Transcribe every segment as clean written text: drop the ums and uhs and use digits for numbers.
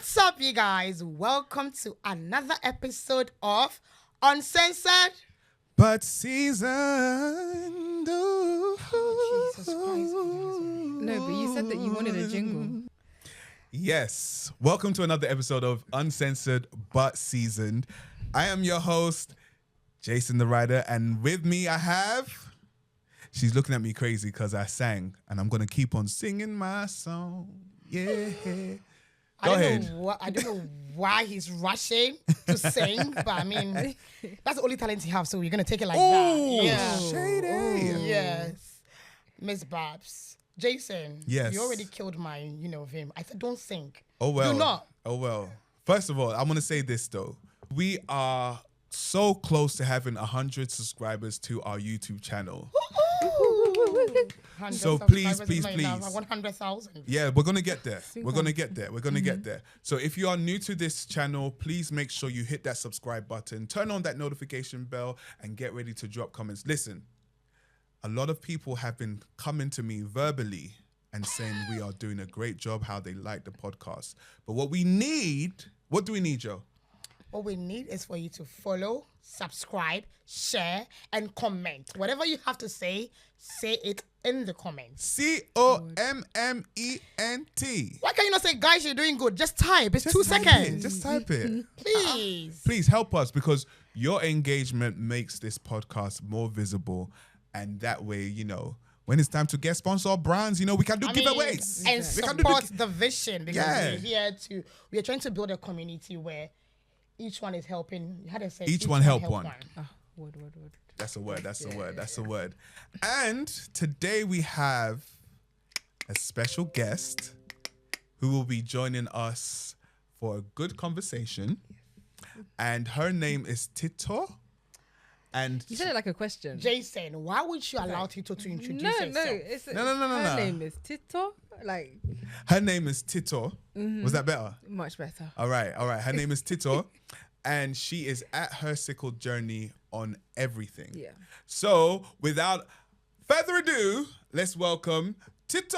What's up, you guys? Welcome to another episode of Uncensored But Seasoned. Oh, Jesus Christ. No, but you said that you wanted a jingle. Yes. Welcome to another episode of Uncensored But Seasoned. I am your host, Jason the Rider, and with me I have... She's looking at me crazy because I sang, and I'm going to keep on singing my song. Yeah. Go ahead. I don't know why he's rushing to sing, but I mean, that's the only talent he has, so you're going to take it like that. Yeah. Shady. Yes. Miss Babs. Jason. Yes. You already killed my, vim. I said, don't sing. Oh, well. Do not. Oh, well. First of all, I want to say this, though. We are so close to having 100 subscribers to our YouTube channel. So please. 100,000. Yeah, we're going to get there. We're going to get there. So if you are new to this channel, please make sure you hit that subscribe button, turn on that notification bell, and get ready to drop comments. Listen, a lot of people have been coming to me verbally and saying we are doing a great job, how they like the podcast. But what do we need, Joe? What we need is for you to follow, subscribe, share, and comment. Whatever you have to say it in the comments. COMMENT. Why can't you not say, guys, you're doing good? Just type. It's 2 type seconds. Just type it. Please. Please help us, because your engagement makes this podcast more visible. And that way, when it's time to get sponsor brands, we can do giveaways. And support the vision, because Yeah. we are trying to build a community where each one is helping. How do I say? Each one help one. Word. That's a word. And today we have a special guest who will be joining us for a good conversation. And her name is Tito. And You said it like a question. Jason, why would you allow Tito to introduce herself? No. Her name is Tito. Her name is Tito. Was that better? Much better. All right. Her name is Tito. And she is at her sickle journey on everything. Yeah. So, without further ado, let's welcome Tito.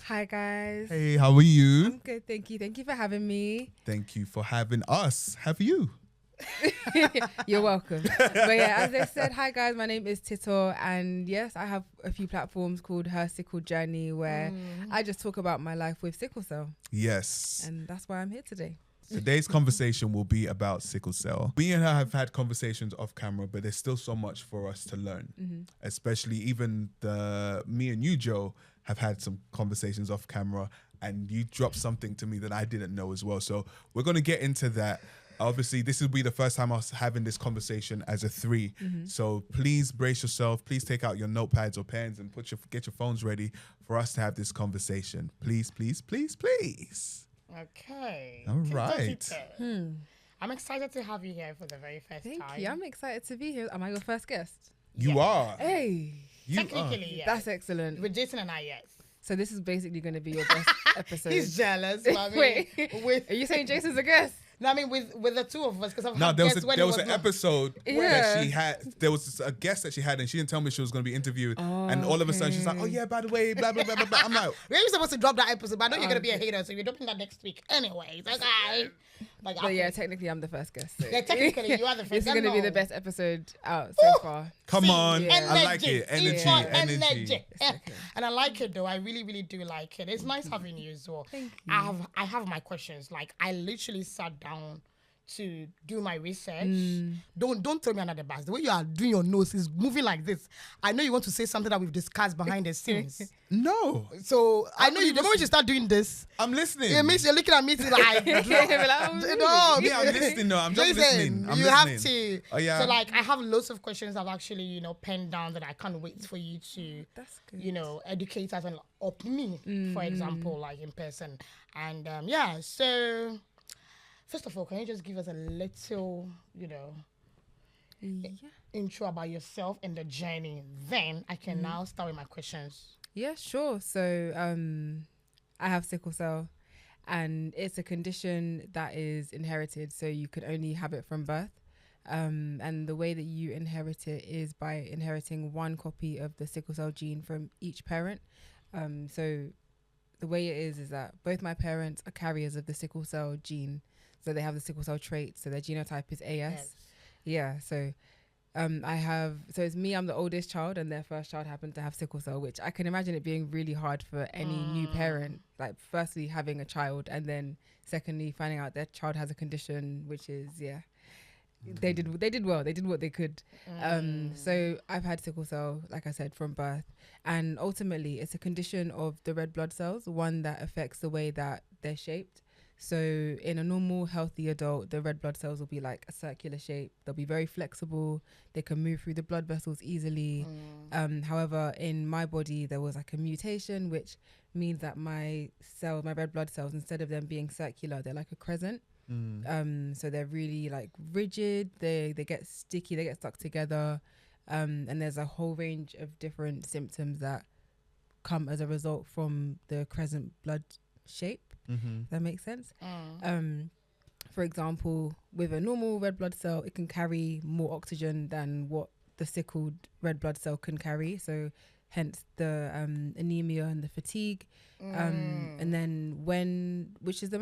Hi, guys. Hey, how are you? I'm good, thank you. Thank you for having me. Thank you for having us. Have you? You're welcome. But yeah, as they said, hi guys, my name is Tito, and yes, I have a few platforms called Her Sickle Journey where I just talk about my life with sickle cell. Yes. And that's why I'm here today. Today's conversation will be about sickle cell. Me and her have had conversations off camera, but there's still so much for us to learn. Especially even me and you, Joe, have had some conversations off camera, and you dropped something to me that I didn't know as well. So we're going to get into that. Obviously, this will be the first time us having this conversation as a three. So please brace yourself. Please take out your notepads or pens and get your phones ready for us to have this conversation. Please. Okay. All right. Tito. I'm excited to have you here for the very first time. Thank you. I'm excited to be here. Am I your first guest? You are. Hey. Technically, yes. That's excellent. With Jason and I, yes. So this is basically going to be your best episode. He's jealous. But I mean, Wait, are you saying Jason's a guest? No, I mean with the two of us, because I've No, had there guests was an episode Yeah. that she had. There was a guest that she had, and she didn't tell me she was going to be interviewed. And all of a sudden, she's like, "Oh yeah, by the way, blah blah blah blah blah." I'm like, we were supposed to drop that episode, but I know you're gonna be a hater, so we're dropping that next week. Anyways, okay. But yeah, technically I'm the first guest. So. Yeah, technically you are the first. This is going to be the best episode out so far. come on, Yeah. I like it, energy. And I like it though. I really, really do like it. It's nice having you as well. Thank you. I have my questions. Like I literally sat down to do my research. Don't throw me under the bus. The way you are doing your nose is moving like this. I know you want to say something that we've discussed behind the scenes. No, So I know you. The moment you start doing this, I'm listening. it means you're looking at me to like. No, Yeah, I'm listening. No, I'm just listening. I'm you listening. have to. Oh, yeah. So like, I have lots of questions I've actually penned down that I can't wait for you to, That's good. educate us and up me, for example, like in person. And yeah. So first of all, can you just give us a little, intro about yourself and the journey? Then I can now start with my questions. Yeah, sure. So I have sickle cell, and it's a condition that is inherited. So you can only have it from birth. And the way that you inherit it is by inheriting one copy of the sickle cell gene from each parent. So the way it is that both my parents are carriers of the sickle cell gene. So they have the sickle cell trait. So their genotype is AS. Yes. Yeah. So so it's me, I'm the oldest child, and their first child happened to have sickle cell, which I can imagine it being really hard for any new parent, like firstly having a child, and then secondly finding out their child has a condition, which is, they did well. They did what they could. So I've had sickle cell, like I said, from birth, and ultimately it's a condition of the red blood cells, one that affects the way that they're shaped. So in a normal healthy adult, the red blood cells will be like a circular shape. They'll be very flexible. They can move through the blood vessels easily. However, in my body, there was like a mutation, which means that my red blood cells, instead of them being circular, they're like a crescent. So they're really like rigid. They get sticky. They get stuck together. And there's a whole range of different symptoms that come as a result from the crescent blood shape. That makes sense. For example, with a normal red blood cell, it can carry more oxygen than what the sickled red blood cell can carry. So hence the anemia and the fatigue. And then which is the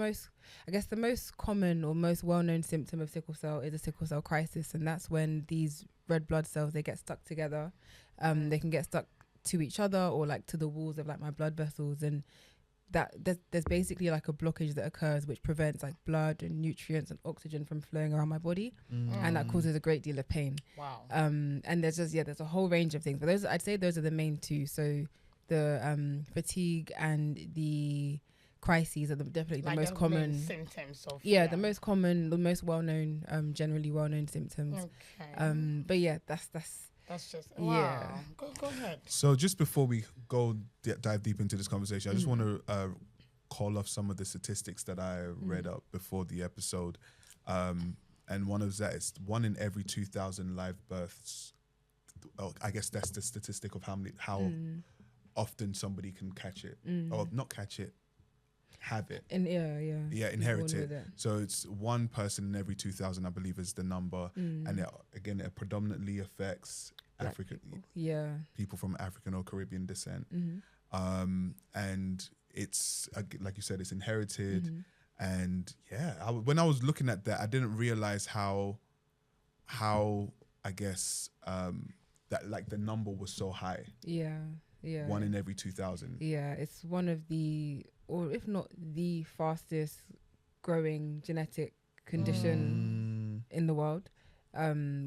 most common or most well-known symptom of sickle cell is a sickle cell crisis. And that's when these red blood cells, they get stuck together. They can get stuck to each other or like to the walls of like my blood vessels, and that there's basically like a blockage that occurs which prevents like blood and nutrients and oxygen from flowing around my body, and that causes a great deal of pain. Wow. And there's a whole range of things, but I'd say those are the main two. So the fatigue and the crises are definitely like the most common symptoms of the most common, the most well-known, generally well-known symptoms. But yeah, that's just wow. Go ahead. So just before we go dive deep into this conversation, I just want to call off some of the statistics that I read up before the episode, and one of that is 1 in every 2,000 live births. I guess that's the statistic of how often somebody can catch it or not catch it, have it. Inherit it. So it's one person in every 2,000, I believe, is the number, and it predominantly affects people from African or Caribbean descent, and it's like you said, it's inherited, and when I was looking at that, I didn't realize how I guess that like the number was so high. 1 in every 2,000. It's one of the, or if not the fastest growing genetic condition in the world,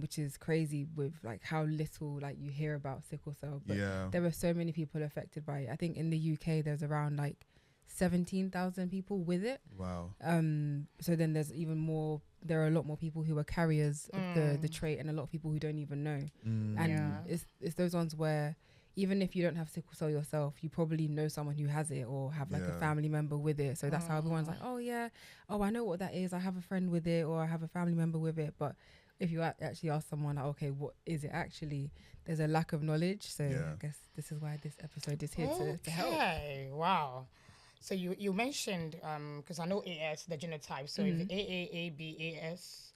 which is crazy with like how little like you hear about sickle cell. But there are so many people affected by it. I think in the UK there's around like 17,000 people with it. Wow. So then there's even more. There are a lot more people who are carriers of the trait, and a lot of people who don't even know. And it's those ones where even if you don't have sickle cell yourself, you probably know someone who has it or have like a family member with it. So that's how everyone's like, I know what that is. I have a friend with it, or I have a family member with it. But if you actually ask someone, like, okay, what is it actually? There's a lack of knowledge. So I guess this is why this episode is here to help. Okay, wow. So you mentioned, because I know AS, the genotype. So if AA, AB, AS,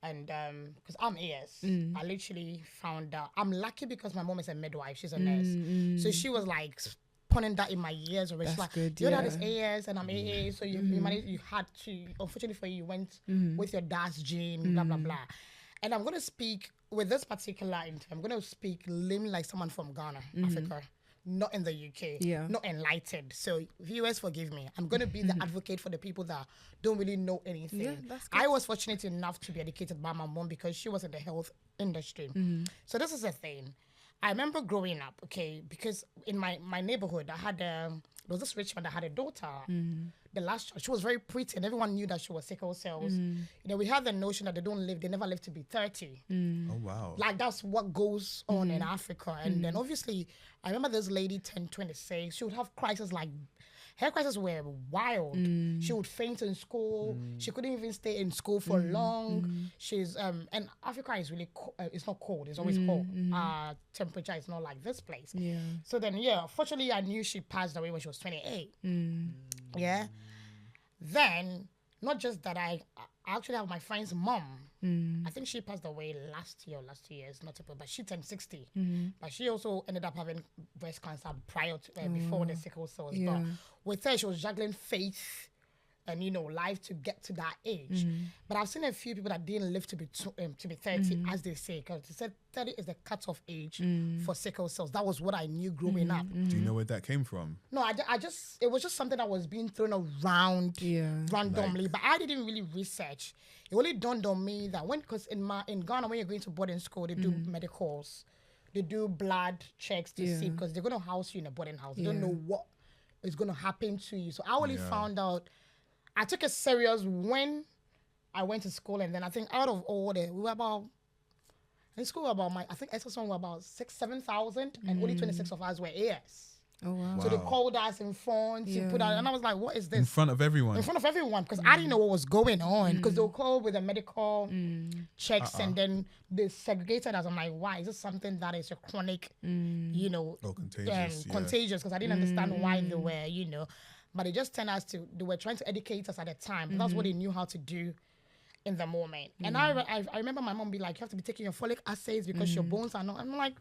and because I'm AS, I literally found out. I'm lucky because my mom is a midwife. She's a nurse. So she was like putting that in my ears already. She's like, good, your dad is AS and I'm AA. So you had to, unfortunately for you, went with your dad's gene, blah, blah, blah. And I'm going to speak with this particular interview. I'm going to speak limb like someone from Ghana, Africa. Not in the UK, not enlightened. So viewers, forgive me. I'm going to be the advocate for the people that don't really know anything. Yeah, that's good. I was fortunate enough to be educated by my mom because she was in the health industry. So this is the thing. I remember growing up, because in my neighborhood, I had there was this rich man that had a daughter. The last child, she was very pretty, and everyone knew that she was sickle cells. You know, we have the notion that they never live to be 30. Oh wow! Like that's what goes on in Africa. And then obviously, I remember this lady turned 26. She would have crises like. Her crises were wild. She would faint in school. She couldn't even stay in school for long. She's and Africa is really it's not cold. It's always cold. Temperature is not like this place. So then fortunately I knew she passed away when she was 28. Then not just that I actually have my friend's mom. I think she passed away last year or last 2 years, not to put, but she turned 60. But she also ended up having breast cancer prior to before the sickle cells. But with her, she was juggling faith and life to get to that age. But I've seen a few people that didn't live to be 30, as they say, because they said 30 is the cutoff age for sickle cells. That was what I knew growing up. Do you know where that came from? No, I just it was just something that was being thrown around randomly, but I didn't really research. It only dawned on me that because in Ghana, when you're going to boarding school, they do medicals, they do blood checks to see, because they're going to house you in a boarding house. They don't know what is going to happen to you. So I only found out. I took it serious when I went to school, and then I think out of all we were about, in school I think SS1 were about 7,000, and only 26 of us were AS. Oh, wow. So they called us in front, to put out, and I was like, what is this? In front of everyone? In front of everyone, because I didn't know what was going on, because they'll call with the medical checks, and then they segregated us. I'm like, why? Is this something that is a chronic, contagious, because I didn't understand why they were, But they just turned us they were trying to educate us at the time. But that's what they knew how to do in the moment. And I remember my mom be like, you have to be taking your folic acids because your bones are not. I'm like,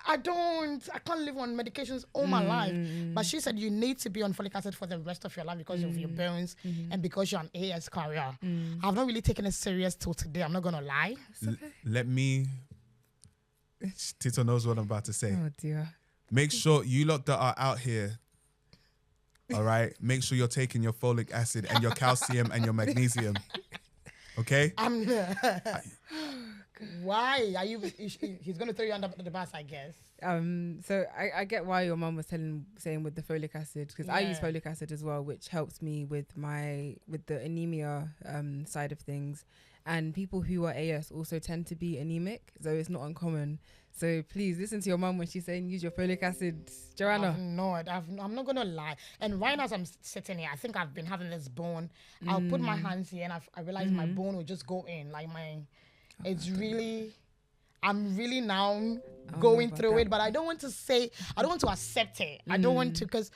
I can't live on medications all my life. But she said, you need to be on folic acid for the rest of your life because of your bones and because you're an AS carrier. I've not really taken it serious till today. I'm not going to lie. Tito knows what I'm about to say. Oh, dear. Make sure you lot that are out here, all right? Make sure you're taking your folic acid and your calcium and your magnesium, okay? Why are you? He's going to throw you under the bus, I guess. So I get why your mom was saying with the folic acid, because I use folic acid as well, which helps me with the anemia side of things. And people who are AS also tend to be anemic, so it's not uncommon. So please listen to your mom when she's saying use your folic acid, Joanna. I'm not gonna lie. And right now as I'm sitting here, I think I've been having this bone. I'll put my hands here, and I realize my bone will just go in. Like I'm really now going through it, but I don't want to accept it. I don't want to, because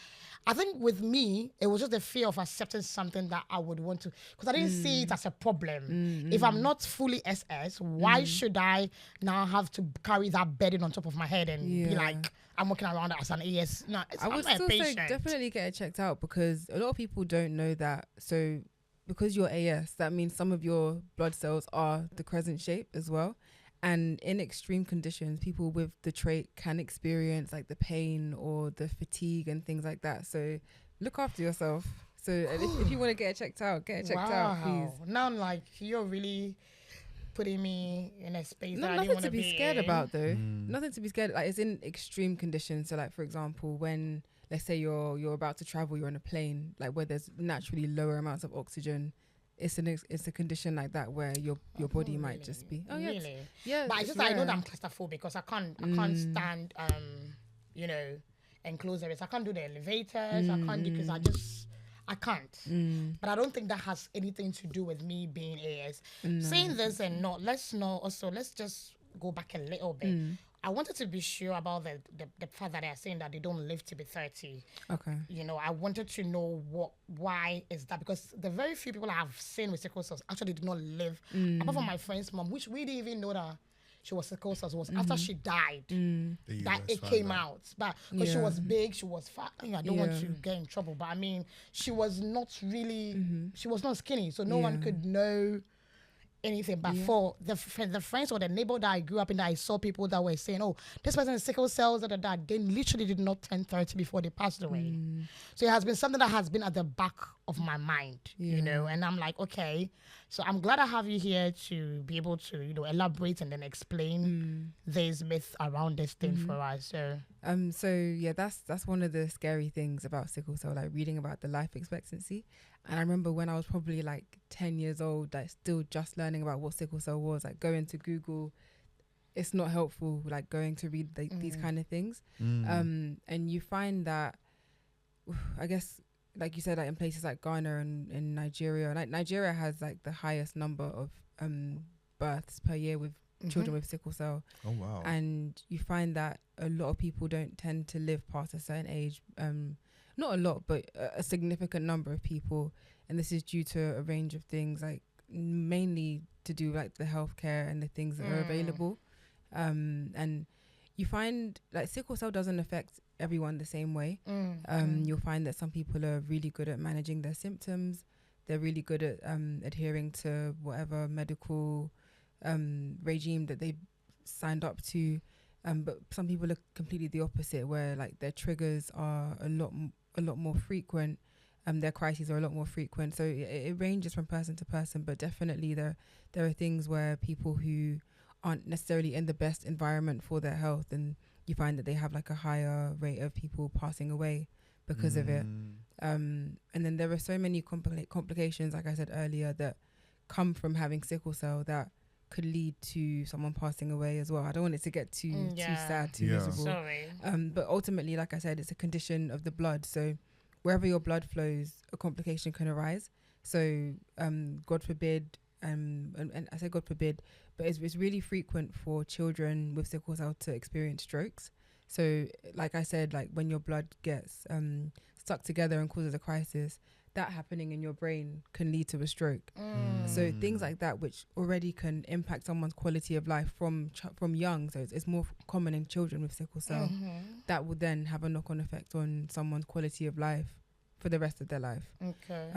I think with me, it was just the fear of accepting something that I would want to, because I didn't see it as a problem. If I'm not fully SS, why should I now have to carry that burden on top of my head and be like, I'm walking around as an AS? No, I would still say definitely get it checked out, because a lot of people don't know that. So because you're AS, that means some of your blood cells are the crescent shape as well. And in extreme conditions, people with the trait can experience like the pain or the fatigue and things like that. So look after yourself. So if you want to get it checked out, get it checked out, please. Now, like, you're really putting me in a space that I didn't nothing want to be scared in. about, though. Nothing to be scared. Like, it's in extreme conditions. So, like, for example, when let's say you're about to travel, you're on a plane, like where there's naturally lower amounts of oxygen. It's a condition like that where your body might just be really. Yeah, but I know that I'm claustrophobic because I can't stand enclosed areas. I can't do the elevators. I can't do, because I can't. But I don't think that has anything to do with me being AS. Saying this and not, let's just go back a little bit. I wanted to be sure about the fact that they are saying that they don't live to be 30. Okay. I wanted to know why is that, because the very few people I have seen with sickle cells actually did not live. Apart from my friend's mom, which we didn't even know that she was sickle cells, was after she died that it came out. But because she was big, she was fat. I don't want to get in trouble, but I mean, she was not really, she was not skinny, so no one could know anything. But for the friends or the neighbor that I grew up in, that I saw people that were saying, oh, this person is sickle cells, that they literally did not turn 30 before they passed away. So it has been something that has been at the back of my mind, and I'm like, okay, so I'm glad I have you here to be able to elaborate and then explain these myths around this thing for us. So yeah, that's one of the scary things about sickle cell, like reading about the life expectancy. And I remember when I was probably like 10 years old, like still just learning about what sickle cell was, like going to Google, it's not helpful, like going to read these kind of things. And you find that, I guess, like you said, like in places like Ghana and in Nigeria, like Nigeria has like the highest number of births per year with children with sickle cell. Oh, wow. And you find that a lot of people don't tend to live past a certain age. not a lot, but a significant number of people. And this is due to a range of things, like mainly to do like the healthcare and the things that are available. And you find like sickle cell doesn't affect everyone the same way. You'll find that some people are really good at managing their symptoms. They're really good at adhering to whatever medical regime that they signed up to. But some people are completely the opposite, where like their triggers are a lot more frequent. Their crises are a lot more frequent. So it ranges from person to person, but definitely there are things where people who aren't necessarily in the best environment for their health, and you find that they have like a higher rate of people passing away because of it. And then there are so many complications, like I said earlier, that come from having sickle cell that could lead to someone passing away as well. I don't want it to get too sad, too miserable. Sorry. But ultimately, like I said, it's a condition of the blood. So wherever your blood flows, a complication can arise. So God forbid, and I say God forbid, but it's really frequent for children with sickle cell to experience strokes. So like I said, like when your blood gets stuck together and causes a crisis, that happening in your brain can lead to a stroke. So things like that, which already can impact someone's quality of life from young. So it's more common in children with sickle cell. That would then have a knock-on effect on someone's quality of life for the rest of their life. Okay.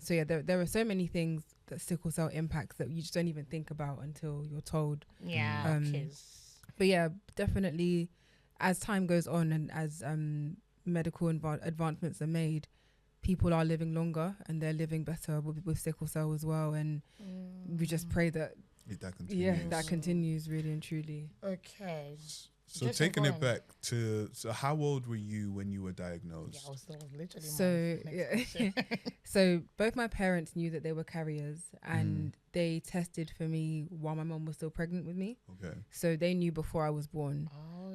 So yeah, there are so many things that sickle cell impacts that you just don't even think about until you're told. Yeah. But yeah, definitely, as time goes on and as medical advancements are made, people are living longer and they're living better with sickle cell as well. And we just pray that that continues really and truly. Okay. So Just taking go it on. back to, so how old were you when you were diagnosed? Yeah, I was literally So my yeah. next question. So both my parents knew that they were carriers, and they tested for me while my mom was still pregnant with me. Okay. So they knew before I was born. Oh.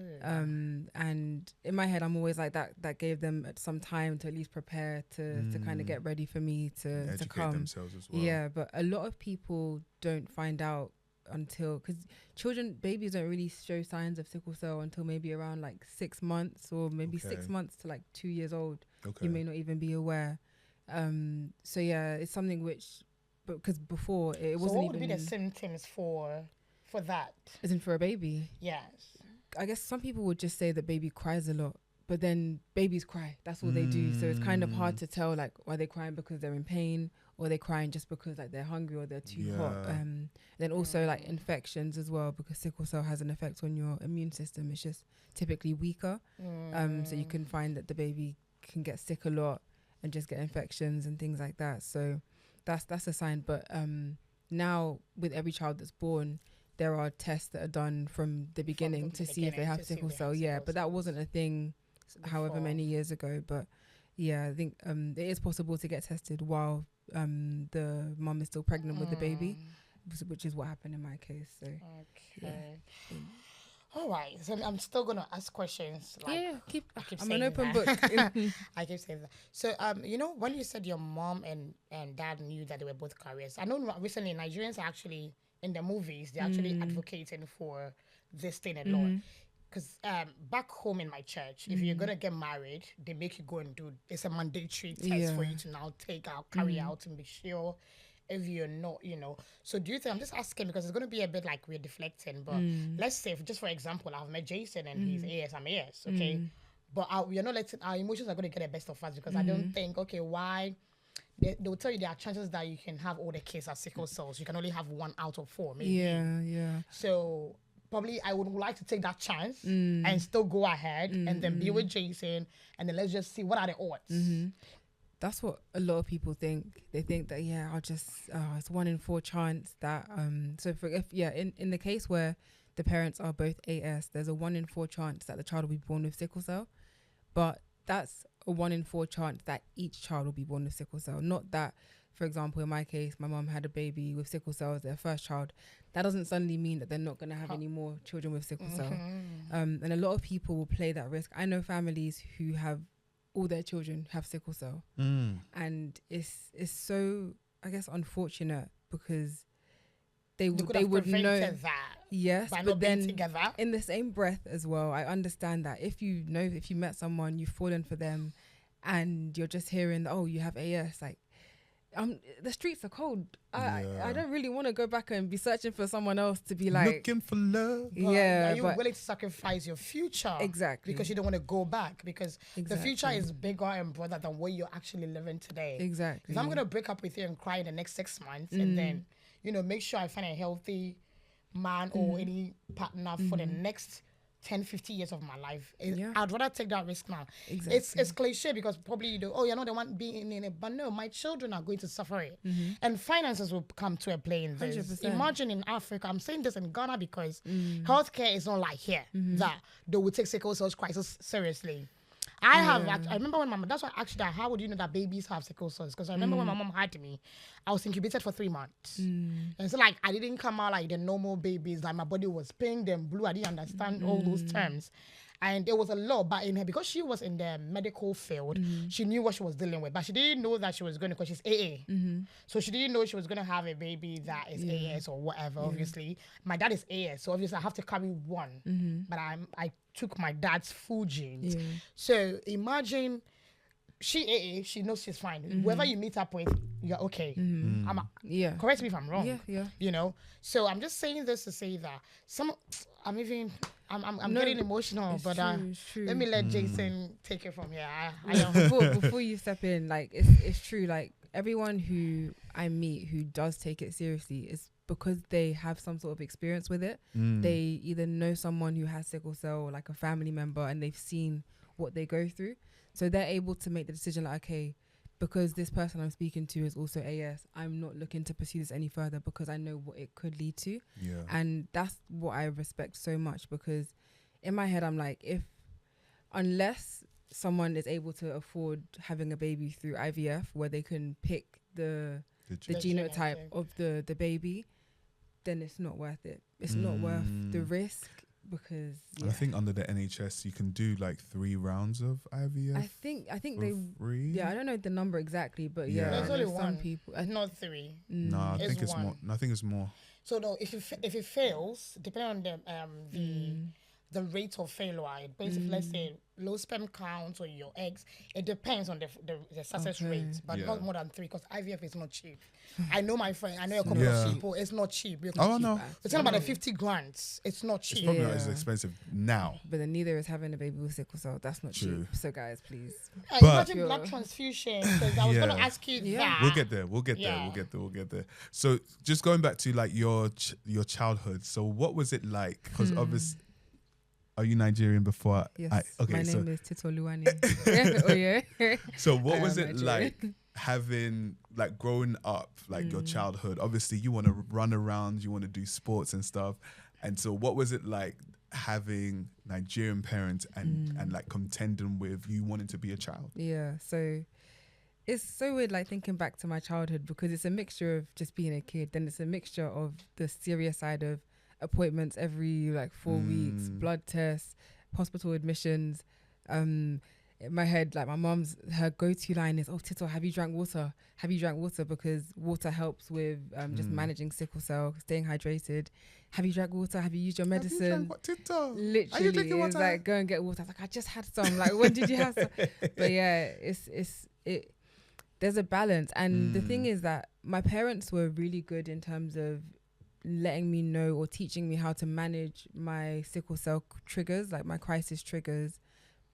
And in my head, I'm always like that gave them some time to at least prepare to kind of get ready for me to Educate come. themselves as well. Yeah, but a lot of people don't find out until, because babies don't really show signs of sickle cell until maybe around like 6 months, or maybe 6 months to like 2 years old. Okay. You may not even be aware. So yeah, it's something which, because before it So wasn't what would even be the symptoms for that? as in for a baby. Yes. I guess some people would just say that baby cries a lot, but then babies cry. That's all they do. So it's kind of hard to tell, like, are they crying because they're in pain, or they're crying just because like they're hungry or they're too hot. Then also like infections as well, because sickle cell has an effect on your immune system. It's just typically weaker. So you can find that the baby can get sick a lot and just get infections and things like that. So that's a sign. But now with every child that's born, there are tests that are done from the beginning to see if they have sickle cell. Yeah, but that wasn't a thing however many years ago. But yeah, I think it is possible to get tested while the mum is still pregnant with the baby, which is what happened in my case. So Okay. All right. So I'm still gonna ask questions. Like, yeah, I keep I'm saying an open that. book. I keep saying that. So you know, when you said your mom and dad knew that they were both carriers, I know recently Nigerians are actually in the movies. They're actually advocating for this thing a lot. Because back home in my church, if you're gonna get married, they make you go and do. It's a mandatory test for you to now carry out and be sure if you're not, you know. So do you think, I'm just asking because it's gonna be a bit like we're deflecting, but let's say, just for example, I've met Jason and he's AS, I'm AS, okay? But we're not letting, our emotions are gonna get the best of us, because I don't think, okay, why? They'll tell you there are chances that you can have all the kids as sickle cells. You can only have 1 out of 4, maybe. Yeah. So probably I would like to take that chance and still go ahead and then be with Jason, and then let's just see what are the odds. That's what a lot of people think. They think that I'll just it's 1 in 4 chance that so in the case where the parents are both AS, there's a 1 in 4 chance that the child will be born with sickle cell, but that's a 1 in 4 chance that each child will be born with sickle cell. Not that, for example, in my case, my mum had a baby with sickle cell as their first child. That doesn't suddenly mean that they're not going to have any more children with sickle cell. And a lot of people will play that risk. I know families who have all their children have sickle cell, and it's so, I guess, unfortunate, because they would know that. Yes, by but not being then together. in the same breath as well, I understand that if you met someone, you've fallen for them, and you're just hearing, oh, you have AS, like, the streets are cold. I don't really want to go back and be searching for someone else to be like looking for love. Are you willing to sacrifice your future? Exactly. Because you don't want to go back, because the Exactly. future is bigger and broader than what you're actually living today. Exactly. If I'm gonna break up with you and cry in the next 6 months, and then make sure I find a healthy man or any partner for the next 10, 50 years of my life, I'd rather take that risk now. Exactly. It's cliche, because probably you're not the one being in it, but no, my children are going to suffer it. And finances will come to a play in this. 100%. Imagine in Africa, I'm saying this in Ghana because healthcare is not like here, that they will take sickle cell crisis seriously. I remember when that's why actually, how would you know that babies have sickle cells? Because I remember when my mom had me, I was incubated for 3 months. And so like, I didn't come out like the normal babies, like my body was pink and blue. I didn't understand all those terms. And there was a lot, but in her, because she was in the medical field, she knew what she was dealing with, but she didn't know that she was going to, because she's AA. So she didn't know she was going to have a baby that is AS or whatever, obviously. My dad is AS, so obviously I have to carry one. But I took my dad's full genes. So imagine, she AA, she knows she's fine. Whoever you meet up with, you're okay. Correct me if I'm wrong. So I'm just saying this to say that I'm getting emotional, but true. let me let Jason take it from here. Before you step in, like, it's true. Like, everyone who I meet who does take it seriously is because they have some sort of experience with it. They either know someone who has sickle cell, or like a family member, and they've seen what they go through. So they're able to make the decision like, okay, because this person I'm speaking to is also AS, I'm not looking to pursue this any further because I know what it could lead to. And that's what I respect so much, because in my head, I'm like, unless someone is able to afford having a baby through IVF, where they can pick the genotype of the baby, then it's not worth it. It's not worth the risk. Because I think under the NHS you can do like 3 rounds of IVF. I think they free. Yeah, I don't know the number exactly, but there's only some one. people. Not 3. No, I think it's one. more. No, I think it's more. So no, if it fails, depending on the rate of failure, basically, let's say low sperm count or your eggs, it depends on the success rate, but not more than 3, because IVF is not cheap. I know my friend, I know a couple of people, it's not cheap. Oh no, we're talking about the 50 grand. It's not cheap. It's probably not as expensive now. But then neither is having a baby with sickle cell. That's not cheap. So guys, please. Imagine blood transfusion, because I was going to ask you that. We'll get there. So just going back to like your childhood. So what was it like? Because obviously, are you Nigerian before? Yes. My name is Tito Oye. So what was it like growing up, like your childhood? Obviously you want to run around, you want to do sports and stuff. And so what was it like having Nigerian parents and like contending with you wanting to be a child? Yeah. So it's so weird, like thinking back to my childhood, because it's a mixture of just being a kid. Then it's a mixture of the serious side of appointments every like 4 weeks, blood tests, hospital admissions. In my head, like my mom's, her go-to line is, "Oh, Tito, have you drank water? Have you drank water?" Because water helps with just managing sickle cell, staying hydrated. Have you drank water? Have you used your medicine? Have you drank what, Tito? Literally, it was like, go and get water. I was like, I just had some. Like, when did you have some? But yeah, there's a balance. And the thing is that my parents were really good in terms of letting me know or teaching me how to manage my sickle cell triggers, like my crisis triggers,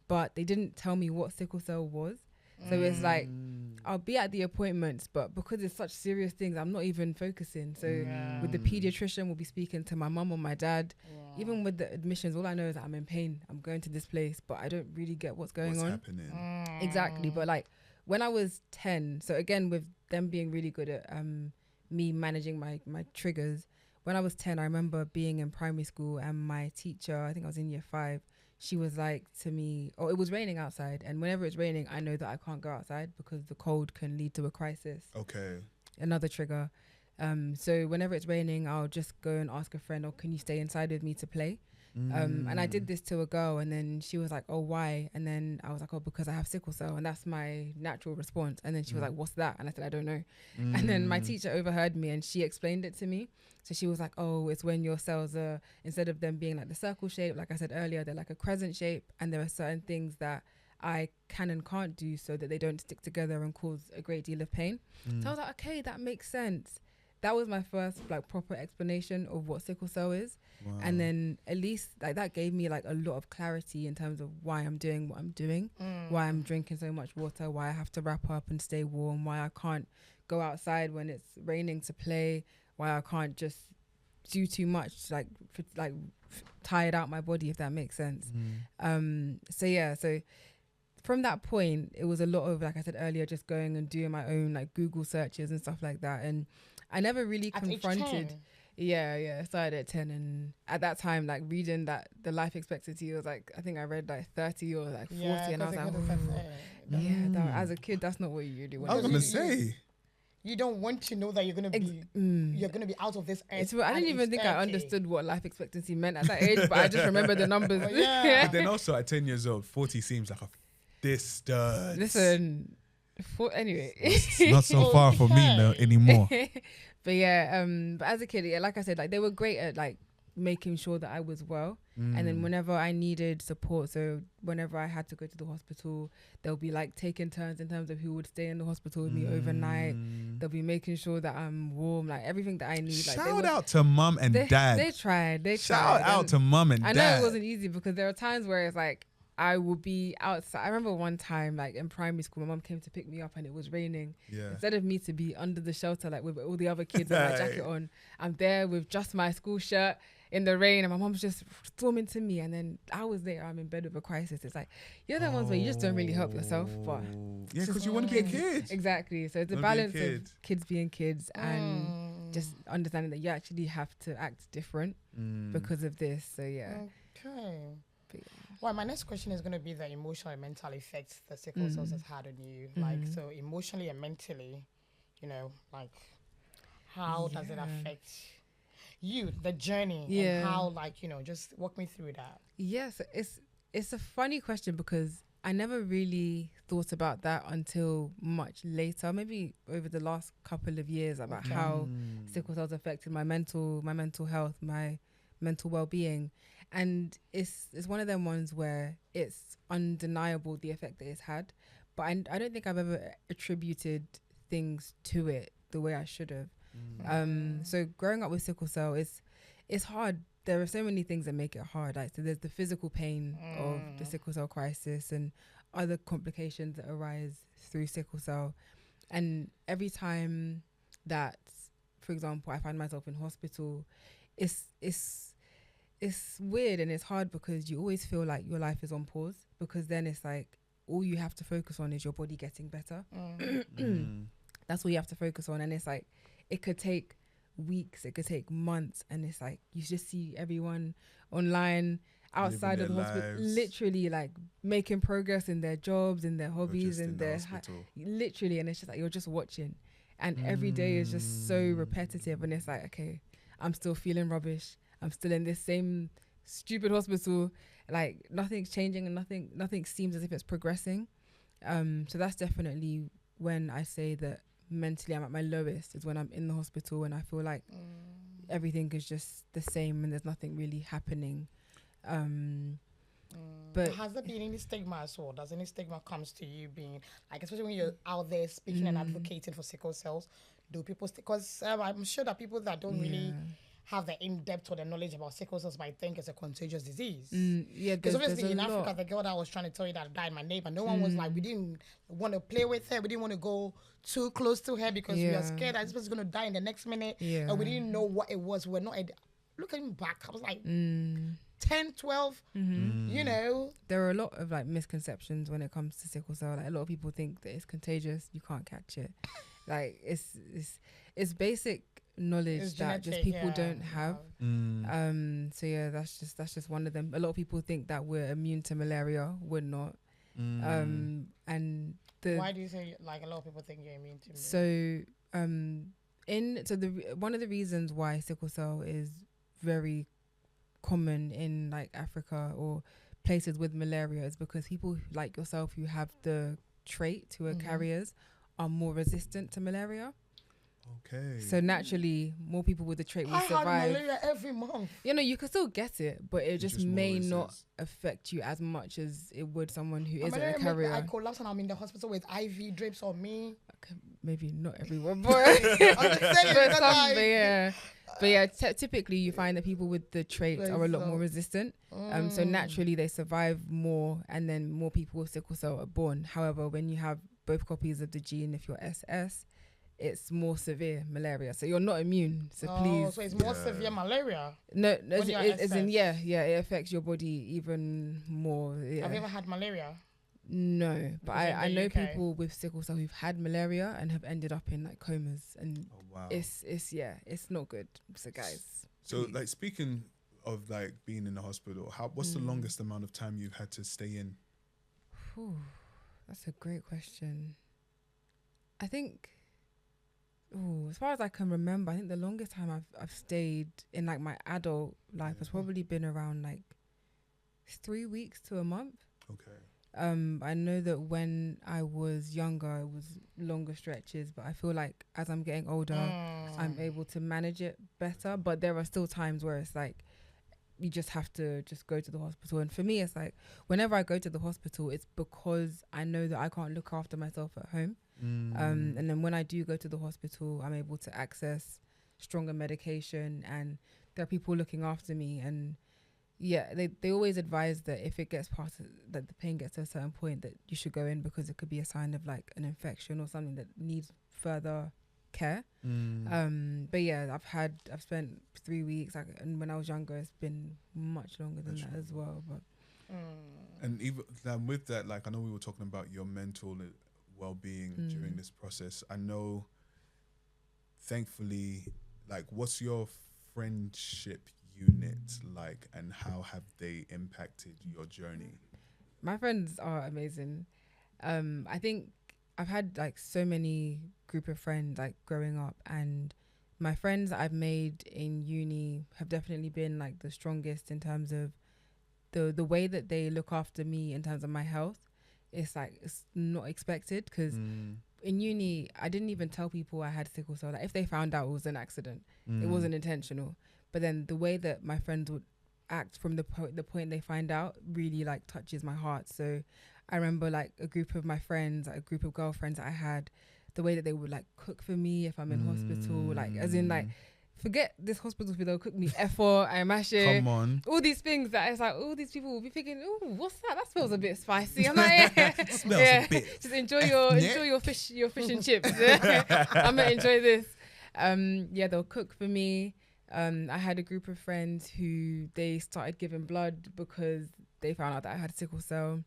but they didn't tell me what sickle cell was. So it's like, I'll be at the appointments, but because it's such serious things, I'm not even focusing. So with the pediatrician, we'll be speaking to my mum or my dad. Even with the admissions, all I know is that I'm in pain. I'm going to this place, but I don't really get what's going on. Happening. Exactly. But like when I was 10, so again, with them being really good at me managing my triggers, when I was 10, I remember being in primary school and my teacher, I think I was in year 5, she was like to me, it was raining outside. And whenever it's raining, I know that I can't go outside because the cold can lead to a crisis. Okay. Another trigger. So whenever it's raining, I'll just go and ask a friend, can you stay inside with me to play? And I did this to a girl, and then she was like, "Oh, why?" And then I was like, "Oh, because I have sickle cell, and that's my natural response." And then she was like, "What's that?" And I said, "I don't know." And then my teacher overheard me, and she explained it to me. So she was like, "Oh, it's when your cells are, instead of them being like the circle shape, like I said earlier, they're like a crescent shape, and there are certain things that I can and can't do so that they don't stick together and cause a great deal of pain. So I was like, okay, that makes sense. That was my first like proper explanation of what sickle cell is. Wow. And then at least like that gave me like a lot of clarity in terms of why I'm doing what I'm doing, why I'm drinking so much water, why I have to wrap up and stay warm, why I can't go outside when it's raining to play, why I can't just do too much, tired out my body, if that makes sense. So from that point, it was a lot of, like I said earlier, just going and doing my own like Google searches and stuff like that. And I never really confronted. I started at 10, and at that time, like reading that the life expectancy was like, I think I read like 30 or like 40, and I was like, as a kid, that's not what you really want. I was gonna say. You don't want to know that you're gonna be you're gonna be out of this earth. I didn't even think I understood what life expectancy meant at that age, but I just remember the numbers. But then also at 10 years old, 40 seems like a distance. Listen, anyway, it's not so far from me now anymore. But yeah, but as a kid, yeah, like I said, like they were great at like making sure that I was well. And then whenever I needed support, so whenever I had to go to the hospital, they'll be like taking turns in terms of who would stay in the hospital with me overnight. They'll be making sure that I'm warm, like everything that I need. Like Shout out to mum and dad. They tried. Shout out to mum and dad. I know it wasn't easy because there are times where it's like I will be outside. I remember one time, like in primary school, my mum came to pick me up and it was raining. Yeah. Instead of me to be under the shelter, like with all the other kids with my jacket on, I'm there with just my school shirt in the rain, and my mom's just storming to me. And then hours later, I'm in bed with a crisis. It's like, you're the ones where you just don't really help yourself. But yeah, because you want to be a kid. Exactly. So it's a balance of kids being kids and just understanding that you actually have to act different because of this. So yeah. Okay. Well, my next question is going to be the emotional and mental effects that sickle cells has had on you. Like, so emotionally and mentally, you know, like, how does it affect you, the journey, and how, like, you know, just walk me through that. Yes, it's a funny question because I never really thought about that until much later, maybe over the last couple of years, about how sickle cells affected my mental health, my mental well-being. And it's one of them ones where it's undeniable the effect that it's had, but I don't think I've ever attributed things to it the way I should have. So growing up with sickle cell, it's hard. There are so many things that make it hard. Like, so there's the physical pain of the sickle cell crisis and other complications that arise through sickle cell. And every time that, for example, I find myself in hospital, it's weird and it's hard because you always feel like your life is on pause, because then it's like all you have to focus on is your body getting better. That's all you have to focus on. And it's like, it could take weeks, it could take months, and it's like you just see everyone online outside of the hospital, literally like making progress in their jobs, in their hobbies, in their literally, and it's just like you're just watching, and every day is just so repetitive, and it's like, okay, I'm still feeling rubbish, I'm still in this same stupid hospital, like nothing's changing and nothing seems as if it's progressing. So that's definitely when I say that mentally I'm at my lowest, is when I'm in the hospital and I feel like everything is just the same and there's nothing really happening. But has there been any stigma as well? Does any stigma comes to you being like, especially when you're out there speaking and advocating for sickle cells? Do people because I'm sure that people that don't really have the in-depth or the knowledge about sickle cells might think it's a contagious disease. Because obviously in Africa, the girl that I was trying to tell you that died, my neighbor, no one was like, we didn't want to play with her, we didn't want to go too close to her because we were scared that this was going to die in the next minute, and we didn't know what it was. We're not looking back, I was like 10, 12, you know. There are a lot of like misconceptions when it comes to sickle cell. Like, a lot of people think that it's contagious, you can't catch it. Like, it's basic knowledge it's that genetic, just people don't have. So yeah, that's just one of them. A lot of people think that we're immune to malaria. We're not. And why do you say, like, a lot of people think you're immune to malaria? So one of the reasons why sickle cell is very common in like Africa or places with malaria is because people like yourself who have the trait, who are carriers, are more resistant to malaria. Okay. So naturally, more people with the trait will I had survive. malaria every month. You know, you can still get it, but it just just more may not resist. affect you as much as it would someone who And isn't a malaria made me- carrier. I collapsed and I'm in the hospital with IV drips on me. Okay, maybe not everyone, but I'm just saying, but that's some, like- but yeah, typically you find that people with the traits are a lot more resistant. So naturally they survive more, and then more people with sickle cell are born. However, when you have both copies of the gene, if you're SS, it's more severe malaria. So you're not immune. So please, So it's more severe malaria. no, when as, you're as in SS. it affects your body even more. Yeah. Have you ever had malaria? No, but Was it in I the know UK? people with sickle cell who've had malaria and have ended up in like comas, and Oh, wow. it's not good. So guys, So please. like speaking of like being in the hospital, what's the longest amount of time you've had to stay in? Whew, that's a great question. I think, as far as I can remember, I think the longest time I've stayed in like my adult life has probably been around like 3 weeks to a month. Okay. I know that when I was younger, it was longer stretches, but I feel like as I'm getting older, I'm able to manage it better. But there are still times where it's like, you just have to just go to the hospital. And for me, it's like, whenever I go to the hospital, it's because I know that I can't look after myself at home. And then when I do go to the hospital, I'm able to access stronger medication, and there are people looking after me. And yeah, they always advise that if it gets past, that the pain gets to a certain point, that you should go in, because it could be a sign of like an infection or something that needs further care. But yeah, I've spent 3 weeks, and when I was younger, it's been much longer than that as well. But And even with that, like, I know we were talking about your mental well-being during this process. I know, thankfully, like, what's your friendship unit like, and how have they impacted your journey? my friends are amazing. I think I've had like so many group of friends like growing up, and my friends that I've made in uni have definitely been like the strongest in terms of the way that they look after me in terms of my health. It's like, it's not expected, because in uni I didn't even tell people I had sickle cell. Like, if they found out, it was an accident. It wasn't intentional. But then the way that my friends would act from the point they find out really like touches my heart. So I remember like a group of my friends, like a group of girlfriends that I had, the way that they would like cook for me if I'm in hospital, like, as in like, forget this hospital food, they'll cook me F4 and mash it. Come on. All these things that it's like, all these people will be thinking, oh, what's that? That smells a bit spicy. I'm like, Smells a bit just enjoy your fish and chips. I'm gonna enjoy this. They'll cook for me. I had a group of friends who they started giving blood because they found out that I had sickle cell.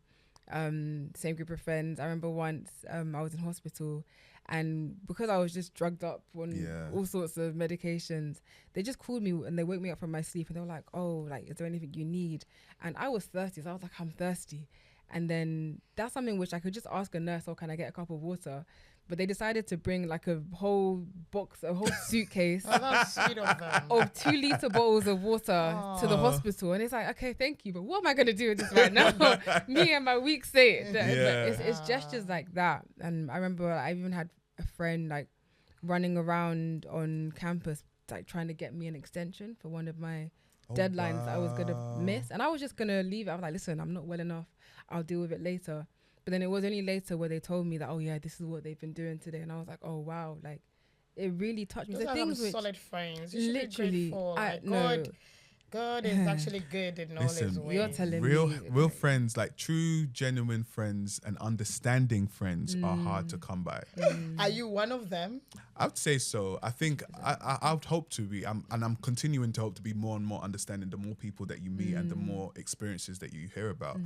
Same group of friends. I remember once I was in hospital, and because I was just drugged up on all sorts of medications, they just called me and they woke me up from my sleep, and they were like, oh, like, is there anything you need? And I was thirsty, so I was like, I'm thirsty. And then that's something which I could just ask a nurse, or can I get a cup of water? But they decided to bring like a whole box, a whole suitcase That's sweet of them. of 2 liter bottles of water to the hospital. And it's like, okay, thank you, but what am I going to do with this right now? Me and my weak state. It's gestures like that. And I remember I even had a friend like running around on campus, like trying to get me an extension for one of my deadlines I was going to miss. And I was just going to leave it. I was like, listen, I'm not well enough. I'll deal with it later. But then it was only later where they told me that, oh yeah, this is what they've been doing today. And I was like, oh wow, like, it really touched me. Those The are things some which solid friends. You should literally, be grateful. Like, God is actually good in all his ways. You're telling real me, real like, friends, like true genuine friends and understanding friends are hard to come by. Are you one of them? I would say so. I think I would hope to be, and I'm continuing to hope to be more and more understanding. The more people that you meet and the more experiences that you hear about,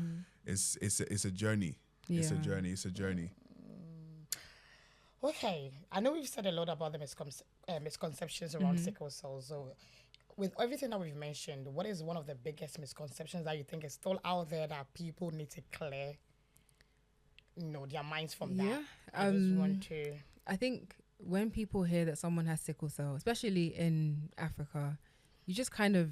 it's a journey. It's a journey. It's a journey. Okay, I know we've said a lot about the misconceptions around sickle cell. So, with everything that we've mentioned, what is one of the biggest misconceptions that you think is still out there that people need to clear, their minds from that? I just want to. I think when people hear that someone has sickle cell, especially in Africa, you just kind of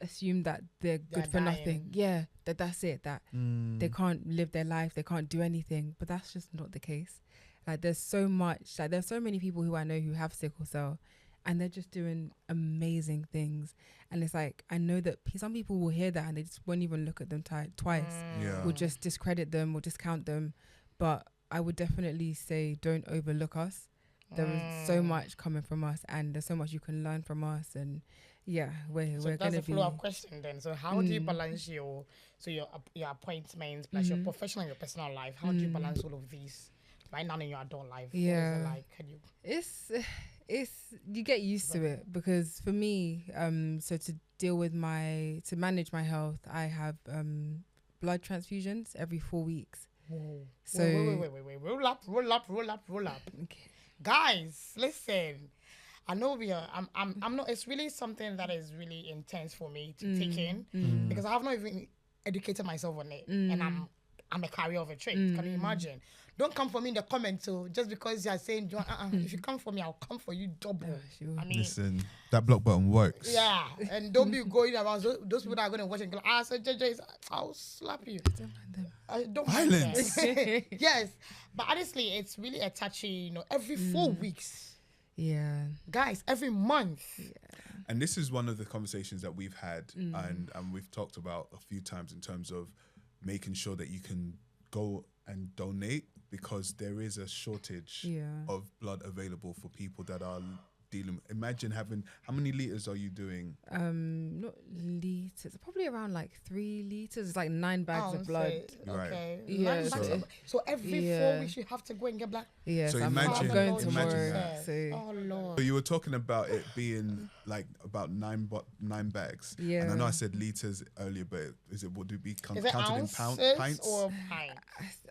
assume that they're good for nothing. Yeah, that's it. That they can't live their life, they can't do anything. But that's just not the case. Like there's so much, like there's so many people who I know who have sickle cell and they're just doing amazing things. And it's like, I know that some people will hear that and they just won't even look at them twice. Will just discredit them or discount them. But I would definitely say don't overlook us. There is so much coming from us and there's so much you can learn from us. And yeah, we're going to be... that's a follow-up question then. So how do you balance your appointments plus your professional and your personal life? How do you balance all of these right now in your adult life? Yeah. What is it like? Can you... It's you get used to it because for me, so to manage my health, I have blood transfusions every 4 weeks. Whoa. So wait. Roll up. Okay. Guys, listen. I know I'm not. It's really something that is really intense for me to take in because I have not even educated myself on it, and I'm a carrier of a trait. Can you imagine? Don't come for me in the comments. So just because you're saying, if you come for me, I'll come for you double. Sure. I mean, listen, that block button works. yeah, and don't be going around those people that are going to watch and go, so JJ, I'll slap you. Don't mind Violence. that. Yes, but honestly, it's really a touchy. Every 4 weeks. Yeah, Guys, every month. yeah. And this is one of the conversations that we've had and we've talked about a few times in terms of making sure that you can go and donate because there is a shortage of blood available for people that are dealing. Imagine having, how many liters are you doing? Not liters, probably around like 3 liters. It's like 9 bags of blood. Okay. Yeah. So every 4 weeks you have to go and get blood. Yes, So I'm imagine going that. tomorrow. So Oh Lord. So you were talking about it being like about 9 bags. Yeah. And I know I said liters earlier, but would it be Is it counted in ounces pints? or pints?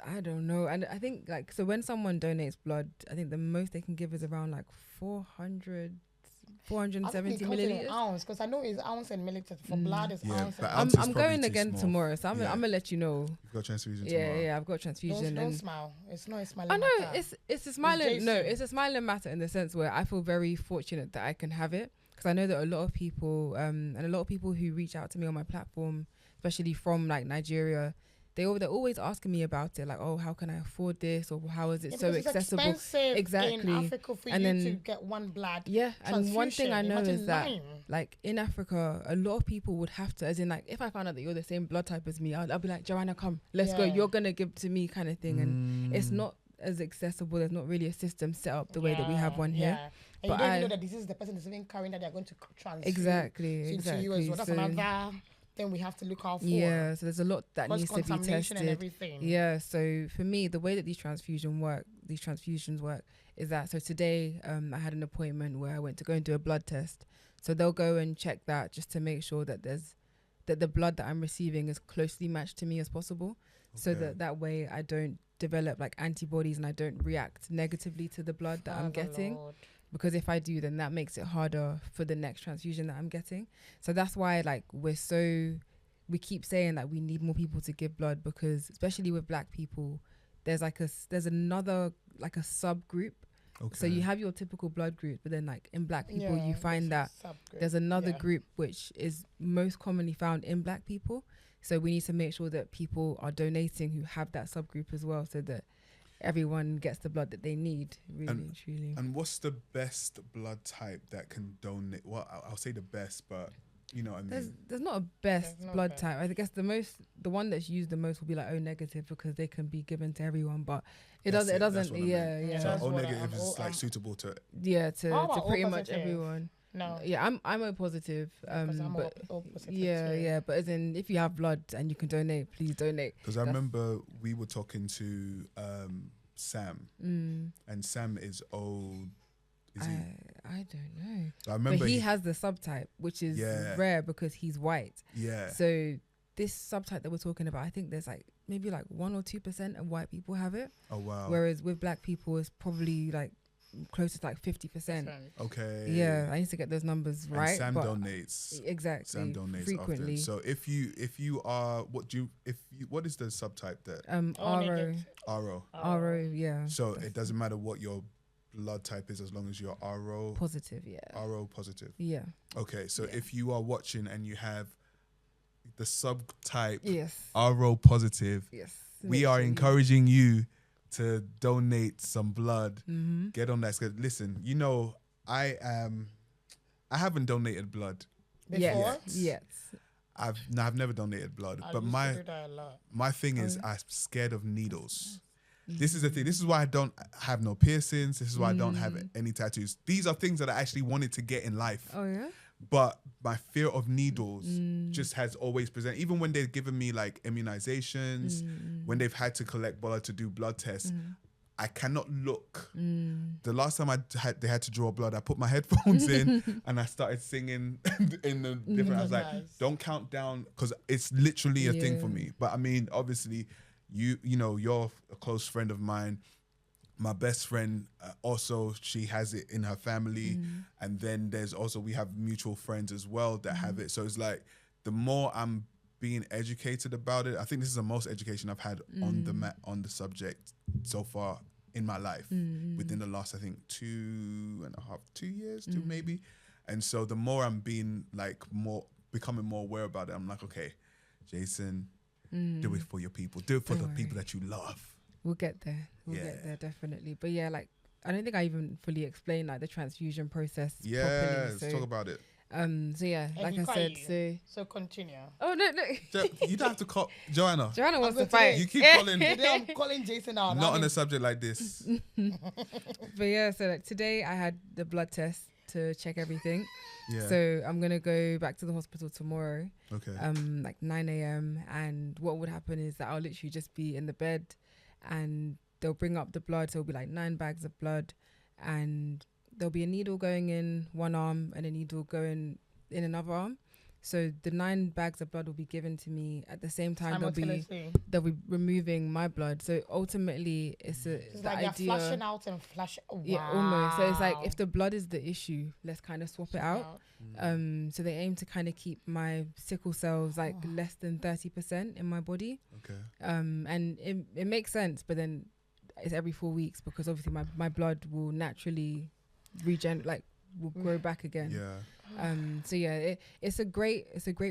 I don't know. And I think like, so when someone donates blood, I think the most they can give is around like 470 milliliters. Ounce, because I know it's ounce and milliliters. For blood is ounce. but And ounce is I'm probably going too again small. tomorrow, so I'm gonna let you know. You've got transfusion tomorrow. Yeah, I've got transfusion. don't and smile. It's not a smiling I know matter. it's a smiling. No, Jason. it's a smiling matter in the sense where I feel very fortunate that I can have it because I know that a lot of people and a lot of people who reach out to me on my platform, especially from like Nigeria, they're always asking me about it, like, oh, how can I afford this, or how is it so because accessible? It's expensive Exactly. in Africa for And you then- to get one blood. Yeah, and one thing I know transfusion. is that Imagine 9. like in Africa, a lot of people would have to, as in like, if I found out that you're the same blood type as me, I'll be like, Joanna, come, let's go. Yeah. You're gonna give to me, kind of thing. And it's not as accessible. There's not really a system set up the way that we have one here. And But you don't I- even know that this is the person that's even carrying that they're going to transfer Exactly. into you as well. That's So, another thing we have to look out for. yeah, so there's a lot that needs to be Cross-contamination and tested. everything. Yeah, so for me, the way that these transfusions work is that, so today I had an appointment where I went to go and do a blood test. So they'll go and check that just to make sure that the blood that I'm receiving is closely matched to me as possible. So Okay. that way I don't develop like antibodies and I don't react negatively to the blood that I'm Father getting. Lord. Because if I do, then that makes it harder for the next transfusion that I'm getting. So that's why like we keep saying that we need more people to give blood, because especially with Black people, there's another like a subgroup. Okay. So you have your typical blood group, but then like in Black people, Yeah, you find that it's a subgroup. there's another Yeah. group which is most commonly found in Black people. So we need to make sure that people are donating who have that subgroup as well, so that everyone gets the blood that they need, really and truly. And what's the best blood type that can donate? Well, I'll say the best, but you know what I mean. There's not a best There's no blood best. type. I guess the one that's used the most will be like O negative, because they can be given to everyone, but it That's doesn't. that's what I meant. Yeah, So that's O what negative I'm- is like I'm- suitable to. to How about O pretty much positive? everyone. No. Yeah, I'm O positive. Because I'm But O positive yeah, too. yeah. But as in, if you have blood and you can donate, please donate. Because I remember we were talking to Sam, and Sam is old. Is he? I don't know. I remember But he has the subtype, which is Yeah. rare because he's white. Yeah. So this subtype that we're talking about, I think there's like maybe like 1 or 2% of white people have it. Oh wow. Whereas with Black people, it's probably like close to like 50%. Okay. Yeah, I need to get those numbers And right. Sam but donates. exactly. Sam donates frequently. often. So if you are what is the subtype that RO, RO? yeah. So it doesn't matter what your blood type is as long as you're RO Positive, yeah. RO positive. Yeah. Okay, so Yeah. if you are watching and you have the subtype Yes. RO positive, Yes. we are literally. encouraging you to donate some blood, get on that schedule. Listen, you know, I haven't donated blood Before? Yes. I've never donated blood, I but used to do that a lot. my thing is I'm scared of needles. This is the thing. This is why I don't have no piercings. This is why I don't have any tattoos. These are things that I actually wanted to get in life. Oh yeah. But my fear of needles just has always presented. Even when they've given me like immunizations, when they've had to collect blood to do blood tests, I cannot look. The last time they had to draw blood, I put my headphones in and I started singing in the different. I was like, don't count down, because it's literally a thing for me. But I mean, obviously, you know, you're a close friend of mine. My best friend also, she has it in her family, and then there's also, we have mutual friends as well that have it. So it's like, the more I'm being educated about it, I think this is the most education I've had on the subject so far in my life within the last, I think, 2 years, maybe. And so the more I'm being like becoming more aware about it, I'm like, okay, Jason, do it for your people, do it for the people that you love. We'll get there. We'll get there, definitely. But yeah, like, I don't think I even fully explained like the transfusion process properly. Let's talk about it. So yeah, like I said, so continue. Oh no. You don't have to call Joanna. Joanna wants to fight. You keep calling. Today I'm calling Jason out. Not on a subject like this. But yeah, so like today I had the blood test to check everything. Yeah. So I'm gonna go back to the hospital tomorrow. Okay. Like 9 a.m. And what would happen is that I'll literally just be in the bed, and they'll bring up the blood. So it'll be like 9 bags of blood, and there'll be a needle going in one arm and a needle going in another arm. So the 9 bags of blood will be given to me at the same time. They'll be removing my blood. So ultimately, it's like idea, you're flushing out and flushing. Wow. Yeah, almost. So it's like, if the blood is the issue, let's kind of swap it out. So they aim to kind of keep my sickle cells like less than 30% in my body. Okay. And it makes sense, but then it's every 4 weeks, because obviously my blood will naturally will grow back again. Yeah. So yeah, it's a great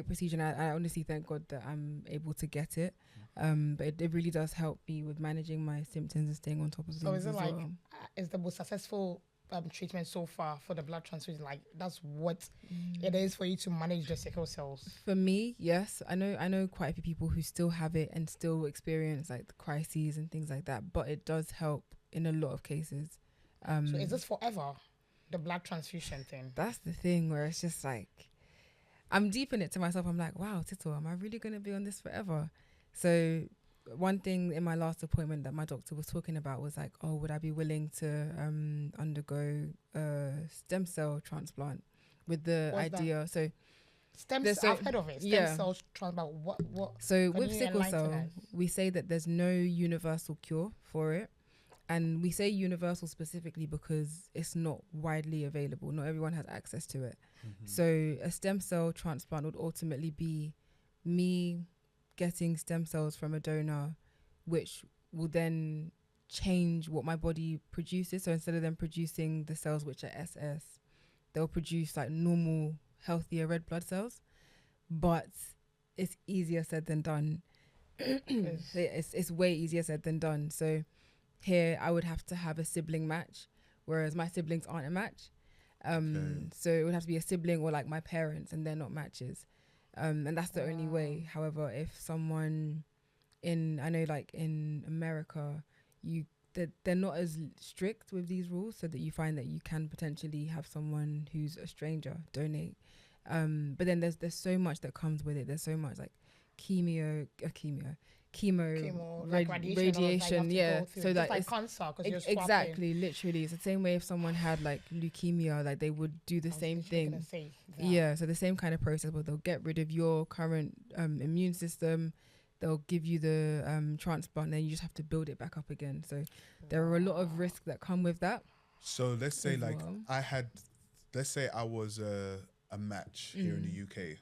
procedure, and I honestly thank God that I'm able to get it. But it really does help me with managing my symptoms and staying on top of things. So is it like, well. Is the most successful treatment so far for the blood transfusion? Like, that's what it is for you to manage the sickle cells? For me, yes. I know quite a few people who still have it and still experience like the crises and things like that, but it does help in a lot of cases. So is this forever, the blood transfusion thing? That's the thing, where it's just like, I'm deep in it to myself. I'm like, wow, Tito, am I really going to be on this forever? So one thing in my last appointment that my doctor was talking about was like, oh, would I be willing to undergo a stem cell transplant, with the idea that? So I've heard of it. Stem cell transplant. What? So with sickle cell, we say that there's no universal cure for it. And we say universal specifically because it's not widely available. Not everyone has access to it. So a stem cell transplant would ultimately be me getting stem cells from a donor, which will then change what my body produces. So instead of them producing the cells which are SS, they'll produce like normal, healthier red blood cells. But it's easier said than done. It's way easier said than done. So here I would have to have a sibling match, whereas my siblings aren't a match. So it would have to be a sibling or like my parents, and they're not matches. And that's the only way. However, if someone I know like in America, they're not as strict with these rules, so that you find that you can potentially have someone who's a stranger donate. But then there's so much that comes with it. There's so much like chemo, like radiation, yeah. So that like cancer, because exactly, literally, it's the same way if someone had like leukemia, like they would do the same thing. Yeah, so the same kind of process, but they'll get rid of your current immune system. They'll give you the transplant, and then you just have to build it back up again. So there are a lot of risks that come with that. So let's say like let's say I was a match here in the UK.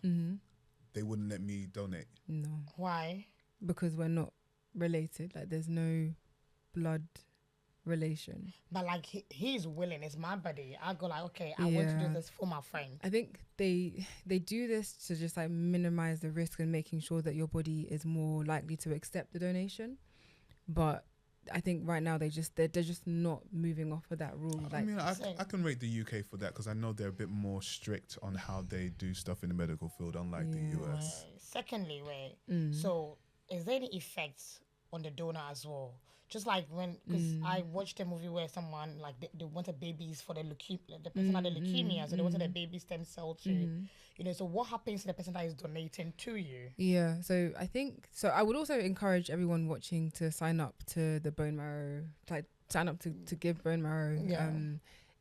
They wouldn't let me donate. No. Why? Because we're not related. Like, there's no blood relation. But like he's willing. It's my body. I go like, okay, I want to do this for my friend. I think they do this to just like minimize the risk and making sure that your body is more likely to accept the donation. But I think right now they're just not moving off of that rule. I Like, mean, I can rate the UK for that because I know they're a bit more strict on how they do stuff in the medical field, unlike the US. Secondly, so is there any effects on the donor as well? Just like because I watched a movie where someone like they wanted babies for the person had the leukemia, so they wanted a baby stem cell to, so what happens to the person that is donating to you? Yeah, so I think I would also encourage everyone watching to sign up to the bone marrow, like sign up to give bone marrow. Yeah.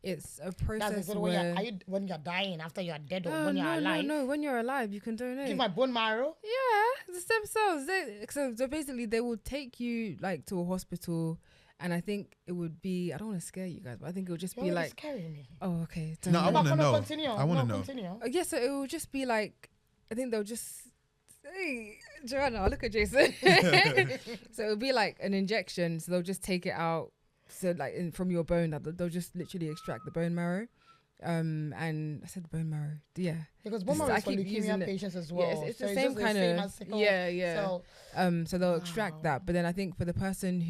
It's a process That's where when you're dying, after you're dead, or when you're no, alive. No, when you're alive, you can donate. Give my bone marrow. Yeah, the stem cells. So basically, they will take you like to a hospital, and I think it would be. I don't want to scare you guys, but I think it would just be like. Scaring me. Oh, okay. No, I want to know. Continue. I want to know. Continue. Yeah, so it will just be like. I think they'll just. Hey, Joanna, look at Jason. So it'll be like an injection. So they'll just take it out. So like from your bone, they'll just literally extract the bone marrow. And I said the bone marrow. Yeah. Because bone marrow is for leukemia patients as well. Yeah, it's the same kind of. Yeah. So they'll extract that. But then I think for the person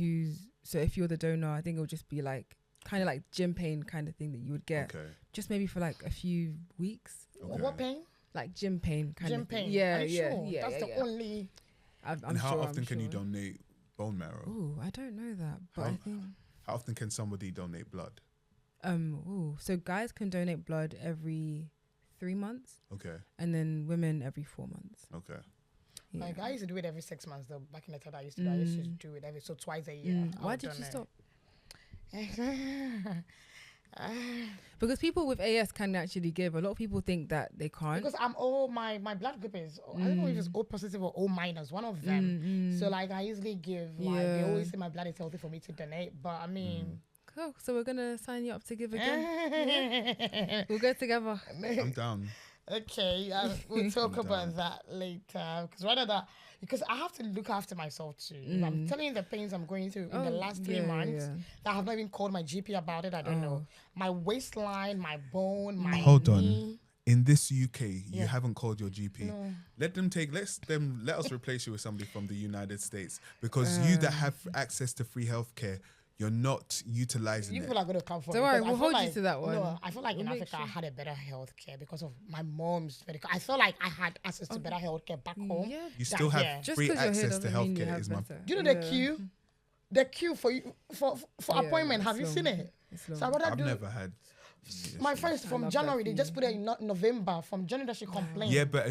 so if you're the donor, I think it'll just be like kind of like gym pain kind of thing that you would get. Okay. Just maybe for like a few weeks. Okay. What pain? Like gym pain kind of thing. Pain. Yeah, Are you yeah, sure? yeah. That's the only. And how often can you donate bone marrow? Oh, I don't know that, but I think. How often can somebody donate blood? So guys can donate blood every 3 months. Okay. And then women every 4 months. Okay. Yeah. Like I used to do it every 6 months though. Back in the time I used to do it twice a year. Why did you stop? Because people with AS can actually give. A lot of people think that they can't. Because my blood group is, I don't know if it's O positive or O minus, one of them. So like I usually give, they always say my blood is healthy for me to donate. But I mean. Cool. So we're going to sign you up to give again. We'll go together. I'm down. Okay, we'll talk about that later. Because I have to look after myself too. If I'm telling you the pains I'm going through in the last 3 months, that I have not even called my GP about it. I don't know. My waistline, my bone, my Hold knee. on. In this UK, you haven't called your GP. No. Let us replace you with somebody from the United States, because you that have access to free healthcare, you're not utilizing You it. people are going to come for Don't me. worry, because we'll I feel hold you to that one. No, I feel like in Africa I had a better healthcare because of my mom's medical. I feel like I had access to better healthcare back home. Yeah. You still have here. free 'cause you're here access to doesn't mean you healthcare. have Is my better. Do you know the queue for you for appointment? it's Have you long. seen it? It's So I long. rather I've do. never had. My friends from love that January, they for just you. put it in November. From January, that she complained. Yeah, but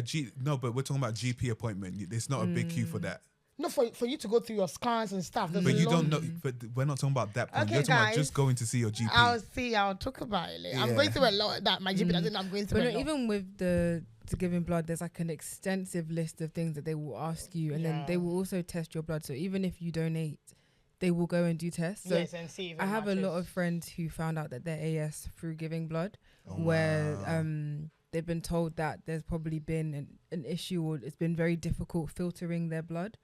but we're talking about GP appointment. There's not a big queue for that. No, for you to go through your scans and stuff. There's But a you long- don't know. But we're not talking about that point. Okay, You're talking about guys. just going to see your GP. I'll talk about it later. I'm Yeah. going through a lot that my GP doesn't know I'm going through But a no, lot. even with to giving blood, there's like an extensive list of things that they will ask you, and then they will also test your blood. So even if you donate, they will go and do tests. So Yes, and see if it I have a lot matches. of friends who found out that they're AS through giving blood, where they've been told that there's probably been an issue, or it's been very difficult filtering their blood.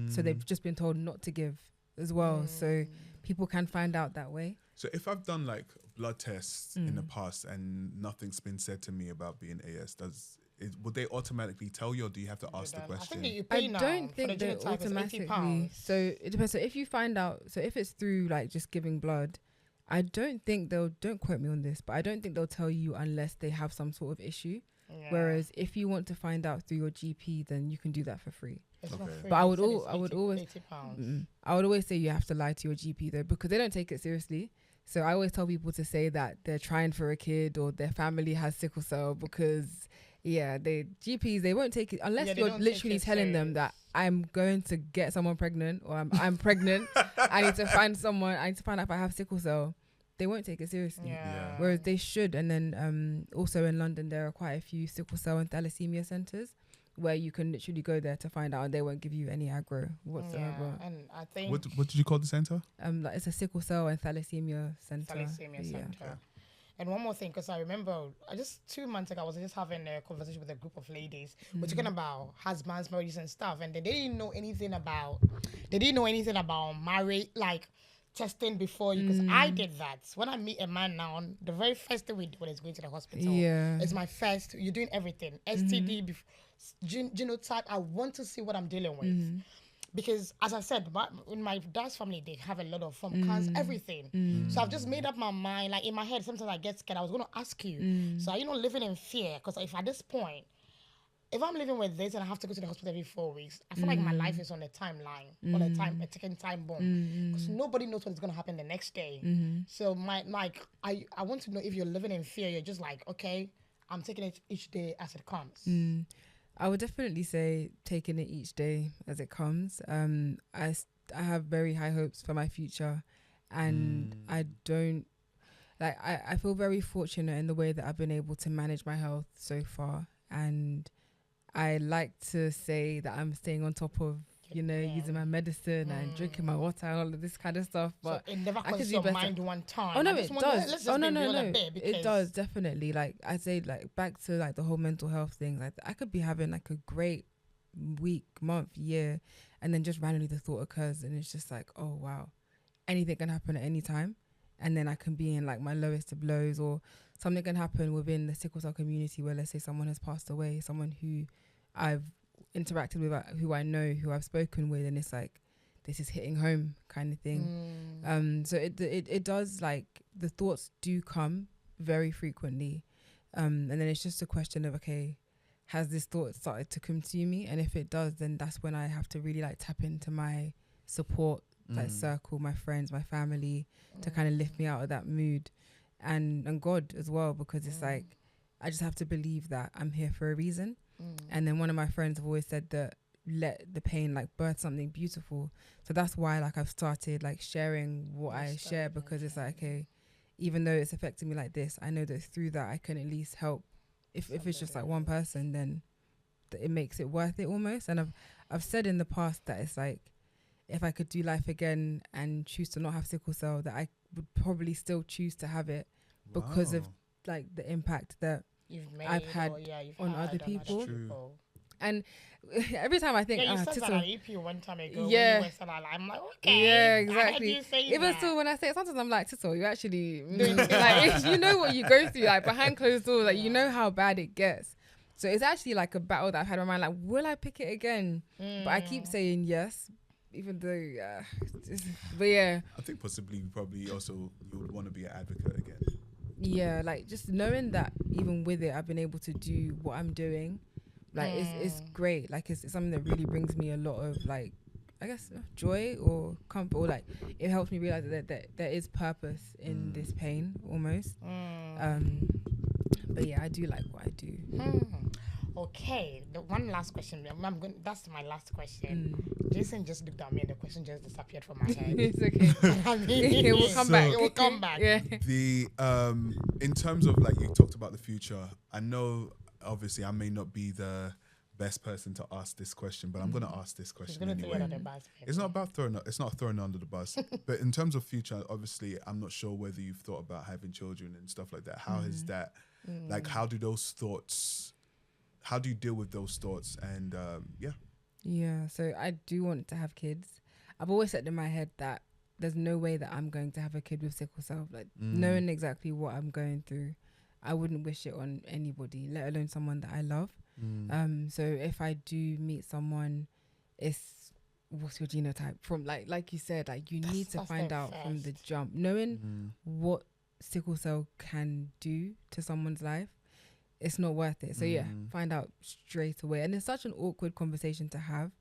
So they've just been told not to give as well. So people can find out that way. So if I've done like blood tests in the past and nothing's been said to me about being AS, would they automatically tell you, or do you have to ask the I question? think you I pay now don't for the think they genotype, it's automatically. £80. So it depends. So if you find out, so if it's through like just giving blood, I don't think don't quote me on this, but I don't think they'll tell you unless they have some sort of issue. Yeah. Whereas if you want to find out through your GP, then you can do that for free. It's not Okay. free. But I would They said it's always- £80. I would always say you have to lie to your GP though, because they don't take it seriously. So I always tell people to say that they're trying for a kid or their family has sickle cell, because GPs, they won't take it unless Yeah, they you're don't take literally it telling them serious. that I'm going to get someone pregnant, or I'm pregnant. I need to find out if I have sickle cell. They won't take it seriously. Yeah. Whereas they should. And then also in London, there are quite a few sickle cell and thalassemia centres where you can literally go there to find out, and they won't give you any aggro whatsoever. Yeah, and I think What did you call the center? Like it's a sickle cell and thalassemia centre. Thalassemia Yeah. Center. And one more thing, because I remember just 2 months ago, I was just having a conversation with a group of ladies. We're talking about husbands, marriages, and stuff, and they didn't know anything about marriage, like testing before you. Because I did that. When I meet a man now, the very first thing we do is going to the hospital. Yeah. It's my first. You're doing everything. STD, genotype. I want to see what I'm dealing with. because as I said, in my dad's family, they have a lot of form cards, everything. So I've just made up my mind. Like in my head, sometimes I get scared. I was going to ask you. So are you not living in fear? Because if at this point, if I'm living with this and I have to go to the hospital every 4 weeks, I feel like my life is on a timeline, on a ticking time bomb. Because nobody knows what's going to happen the next day. So I want to know if you're living in fear. You're just like, okay, I'm taking it each day as it comes. I would definitely say taking it each day as it comes. I have very high hopes for my future, and I don't like. I feel very fortunate in the way that I've been able to manage my health so far, and I like to say that I'm staying on top of, using my medicine and drinking my water and all of this kind of stuff. But so it never crosses your mind one time. Oh no, it does. No. It does definitely. Like I say, like back to like the whole mental health thing. Like I could be having like a great week, month, year, and then just randomly the thought occurs, and it's just like, oh wow, anything can happen at any time, and then I can be in like my lowest of lows, or something can happen within the sickle cell community where, let's say, someone has passed away, someone who I've interacted with, who I know, who I've spoken with, and it's like, this is hitting home kind of thing. So it does, like, the thoughts do come very frequently. And then it's just a question of, okay, has this thought started to consume me? And if it does, then that's when I have to really like tap into my support, like circle, my friends, my family, to kind of lift me out of that mood. And God as well, because it's like, I just have to believe that I'm here for a reason. And then one of my friends have always said that let the pain like birth something beautiful. So that's why like I've started like sharing what I share, because it's like, okay, even though it's affecting me like this, I know that through that I can at least help. If it's just like one person, then it makes it worth it almost. And I've said in the past that it's like, if I could do life again and choose to not have sickle cell, that I would probably still choose to have it because of like the impact that I've had on other people. And every time I think, you said Tito, that at EP one time ago. Yeah. When you were I'm like, okay. Yeah, exactly. I heard you say Even that. still, when I say it, sometimes I'm like, Tito, you actually, like, you know what you go through, like behind closed doors, like you know how bad it gets. So it's actually like a battle that I've had in my mind, like, will I pick it again? But I keep saying yes, even though, but yeah. I think possibly, probably also you would want to be an advocate again. Yeah, like just knowing that even with it, I've been able to do what I'm doing. Like it's great. Like it's something that really brings me a lot of like, I guess, joy or comfort, or like it helps me realize that there is purpose in this pain almost. But yeah, I do like what I do. Okay, the one last question. That's my last question. Jason just looked at me and the question just disappeared from my head. It's okay. I mean, It will come back. It will come back. Yeah. The in terms of like you talked about the future, I know obviously I may not be the best person to ask this question, but I'm going to ask this question anyway. It's not about throwing under the bus, but in terms of future, obviously I'm not sure whether you've thought about having children and stuff like that. How is that? Like, how do you deal with those thoughts? And Yeah, so I do want to have kids. I've always said in my head that there's no way that I'm going to have a kid with sickle cell. Like knowing exactly what I'm going through, I wouldn't wish it on anybody, let alone someone that I love. So if I do meet someone, what's your genotype? From like you said, like you need to find out from the jump, knowing what sickle cell can do to someone's life. It's not worth it. So yeah, find out straight away. And it's such an awkward conversation to have,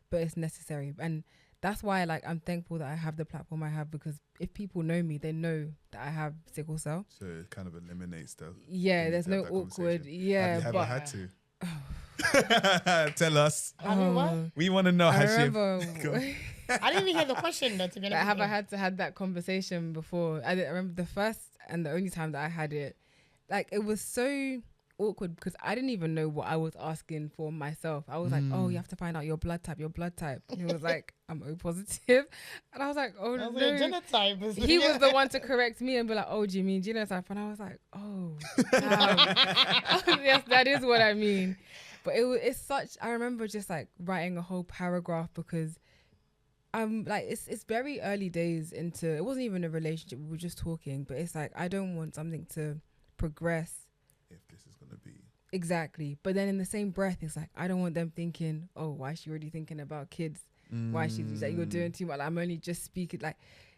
but it's necessary. And that's why like I'm thankful that I have the platform I have, because if people know me, they know that I have sickle cell. So it kind of eliminates the... Yeah, there's no awkward... Yeah, have you had to? Tell us. What? We want to know. I remember... I didn't even hear the question though, to be honest. Have I had to have that conversation before? I remember the first and the only time that I had it, like it was so awkward because I didn't even know what I was asking for myself. I was like, oh, you have to find out your blood type. And he was like, I'm O positive. And I was like, oh no. Genotype. He was the one to correct me and be like, oh, do you mean genotype? And I was like, oh, damn. Yes, that is what I mean. But it's such, I remember just like writing a whole paragraph because I'm like, it's very early days into, it wasn't even a relationship. We were just talking, but it's like, I don't want something to progress. If this is going to be. Exactly. But then in the same breath, it's like, I don't want them thinking, oh, why is she already thinking about kids? why she's like, you're doing too much. Like, I'm only just speaking. Like,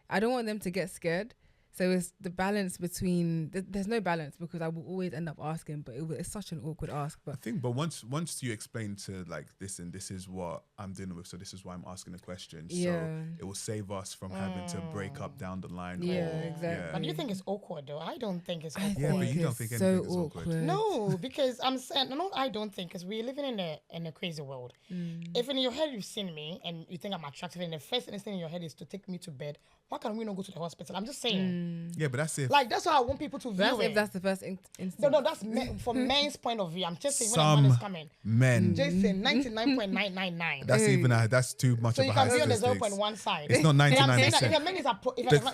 I don't want them to get scared. So it's the balance between. There's no balance because I will always end up asking, but it's such an awkward ask. But I think, but once you explain to like this and this is what I'm dealing with, so this is why I'm asking the question. Yeah. So it will save us from having to break up down the line. Yeah, or, exactly. But you think it's awkward though? I don't think it's I awkward. Yeah, but think you don't it's think so anything is awkward. No, because I'm saying no. I don't think because we're living in a crazy world. If in your head you've seen me and you think I'm attractive, and the first instinct in your head is to take me to bed, why can't we not go to the hospital? I'm just saying. Yeah, but that's it. Like that's how I want people to view That's it. if that's the first instinct. No, that's from men's point of view. I'm just saying when a Some man is coming. men. Jason, 99.999. That's too much So of you a high can be on the statistics. 0.1 side. It's not And I'm 99%. saying that if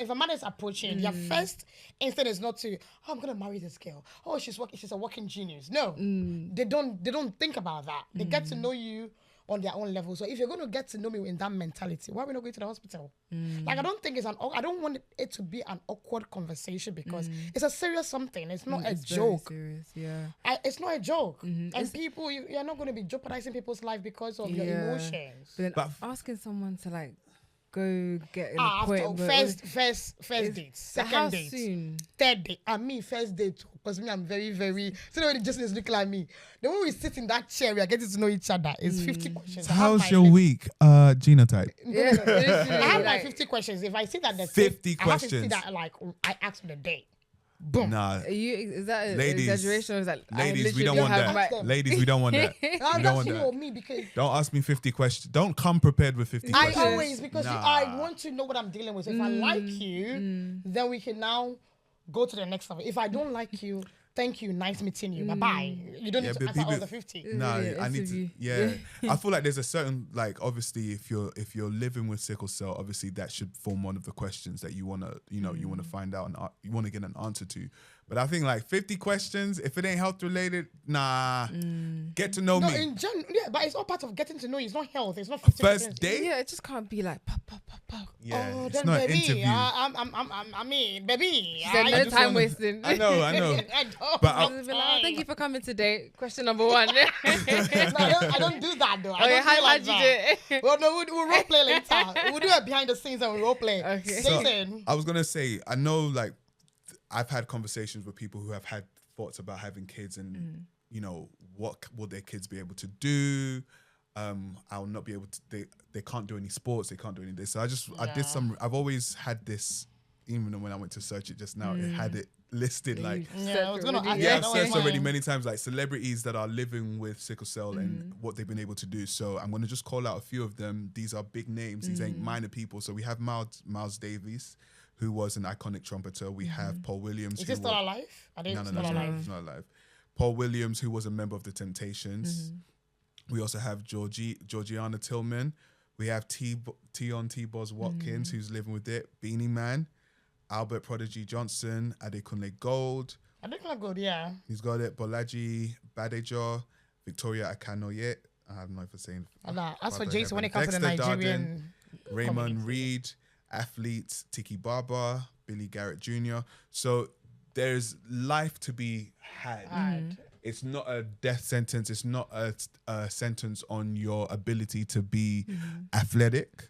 a man is approaching, their first instinct is not to, oh, I'm gonna marry this girl. Oh, she's a working genius. No, they don't think about that. They get to know you on their own level. So if you're going to get to know me in that mentality, why are we not going to the hospital? Like I don't think I don't want it to be an awkward conversation because it's a serious something. It's not a It's very joke. serious, yeah. It's not a joke. And people, you're not going to be jeopardizing people's life because of your Yeah. emotions. But then But- asking someone to like go get an After appointment. first date, So second how date, soon? third date, and me first date because me I'm very very. So when Justin is looking at me, the way we sit in that chair, we are getting to know each other. It's 50 questions. So I have how's my your list. week? Genotype. Yeah, literally, I have my like, 50 questions. If I see that there's 50 I have 50 questions. that like I asked for the date. Boom. Nah, is that an Ladies, exaggeration or is that ladies, we don't literally want have that. my- Ladies, we don't want that. We don't That's want you that. know me because Don't ask me 50 questions. Don't come prepared with 50 I questions. always because Nah. I want to know what I'm dealing with. If I like you, then we can now go to the next level. If I don't like you, thank you, nice meeting you, bye bye. You don't Yeah, need to but answer all people- the 50. Nah, Yeah, I need to. interview. Yeah, I feel like there's a certain like obviously if you're living with sickle cell, obviously that should form one of the questions that you wanna you wanna find out and you wanna get an answer to. But I think like 50 questions, if it ain't health related, nah. Get to know No, me. in general, yeah, but it's all part of getting to know you. It's not health. It's not 50 First date. Yeah, it just can't be like pop, pop, pop, pop. Yeah, Oh, it's then not baby, an interview. I mean, baby. She said I no just time wanna- wasting. I know. I don't But have Just be like, time. thank you for coming today. Question number one. No, I don't do that though. I Okay, don't do how'd like you that. do it? Well, no, we'll role play later. We'll do it behind the scenes and we'll role play. Okay. So, Jason. I was gonna say, I know like I've had conversations with people who have had thoughts about having kids and you know what will their kids be able to do. I'll not be able to. They can't do any sports. They can't do any of this. So I did some. I've always had this. Even when I went to search it just now, it had it listed like. Yeah, I was gonna ask Yeah, that. I've That was searched already mine. many times, like celebrities that are living with sickle cell and what they've been able to do. So I'm going to just call out a few of them. These are big names. These ain't minor people. So we have Miles Davis, who was an iconic trumpeter. We have Paul Williams. Is who he still was- alive? Are they No, still he's alive? he's not alive. Paul Williams, who was a member of the Temptations. We also have Georgiana Tillman. We have T-Boz Watkins, who's living with it. Beanie Man. Albert Prodigy Johnson. Adekunle Gold. I think I'm good, yeah. He's got it. Bolaji Badejo. Victoria Akanoye. I don't know if I'm saying. As for Father Jason, when it comes to the Dexter Nigerian Raymond Reed, athletes, Tiki Barber, Billy Garrett Jr. So there's life to be had. It's not a death sentence. It's not a sentence on your ability to be athletic,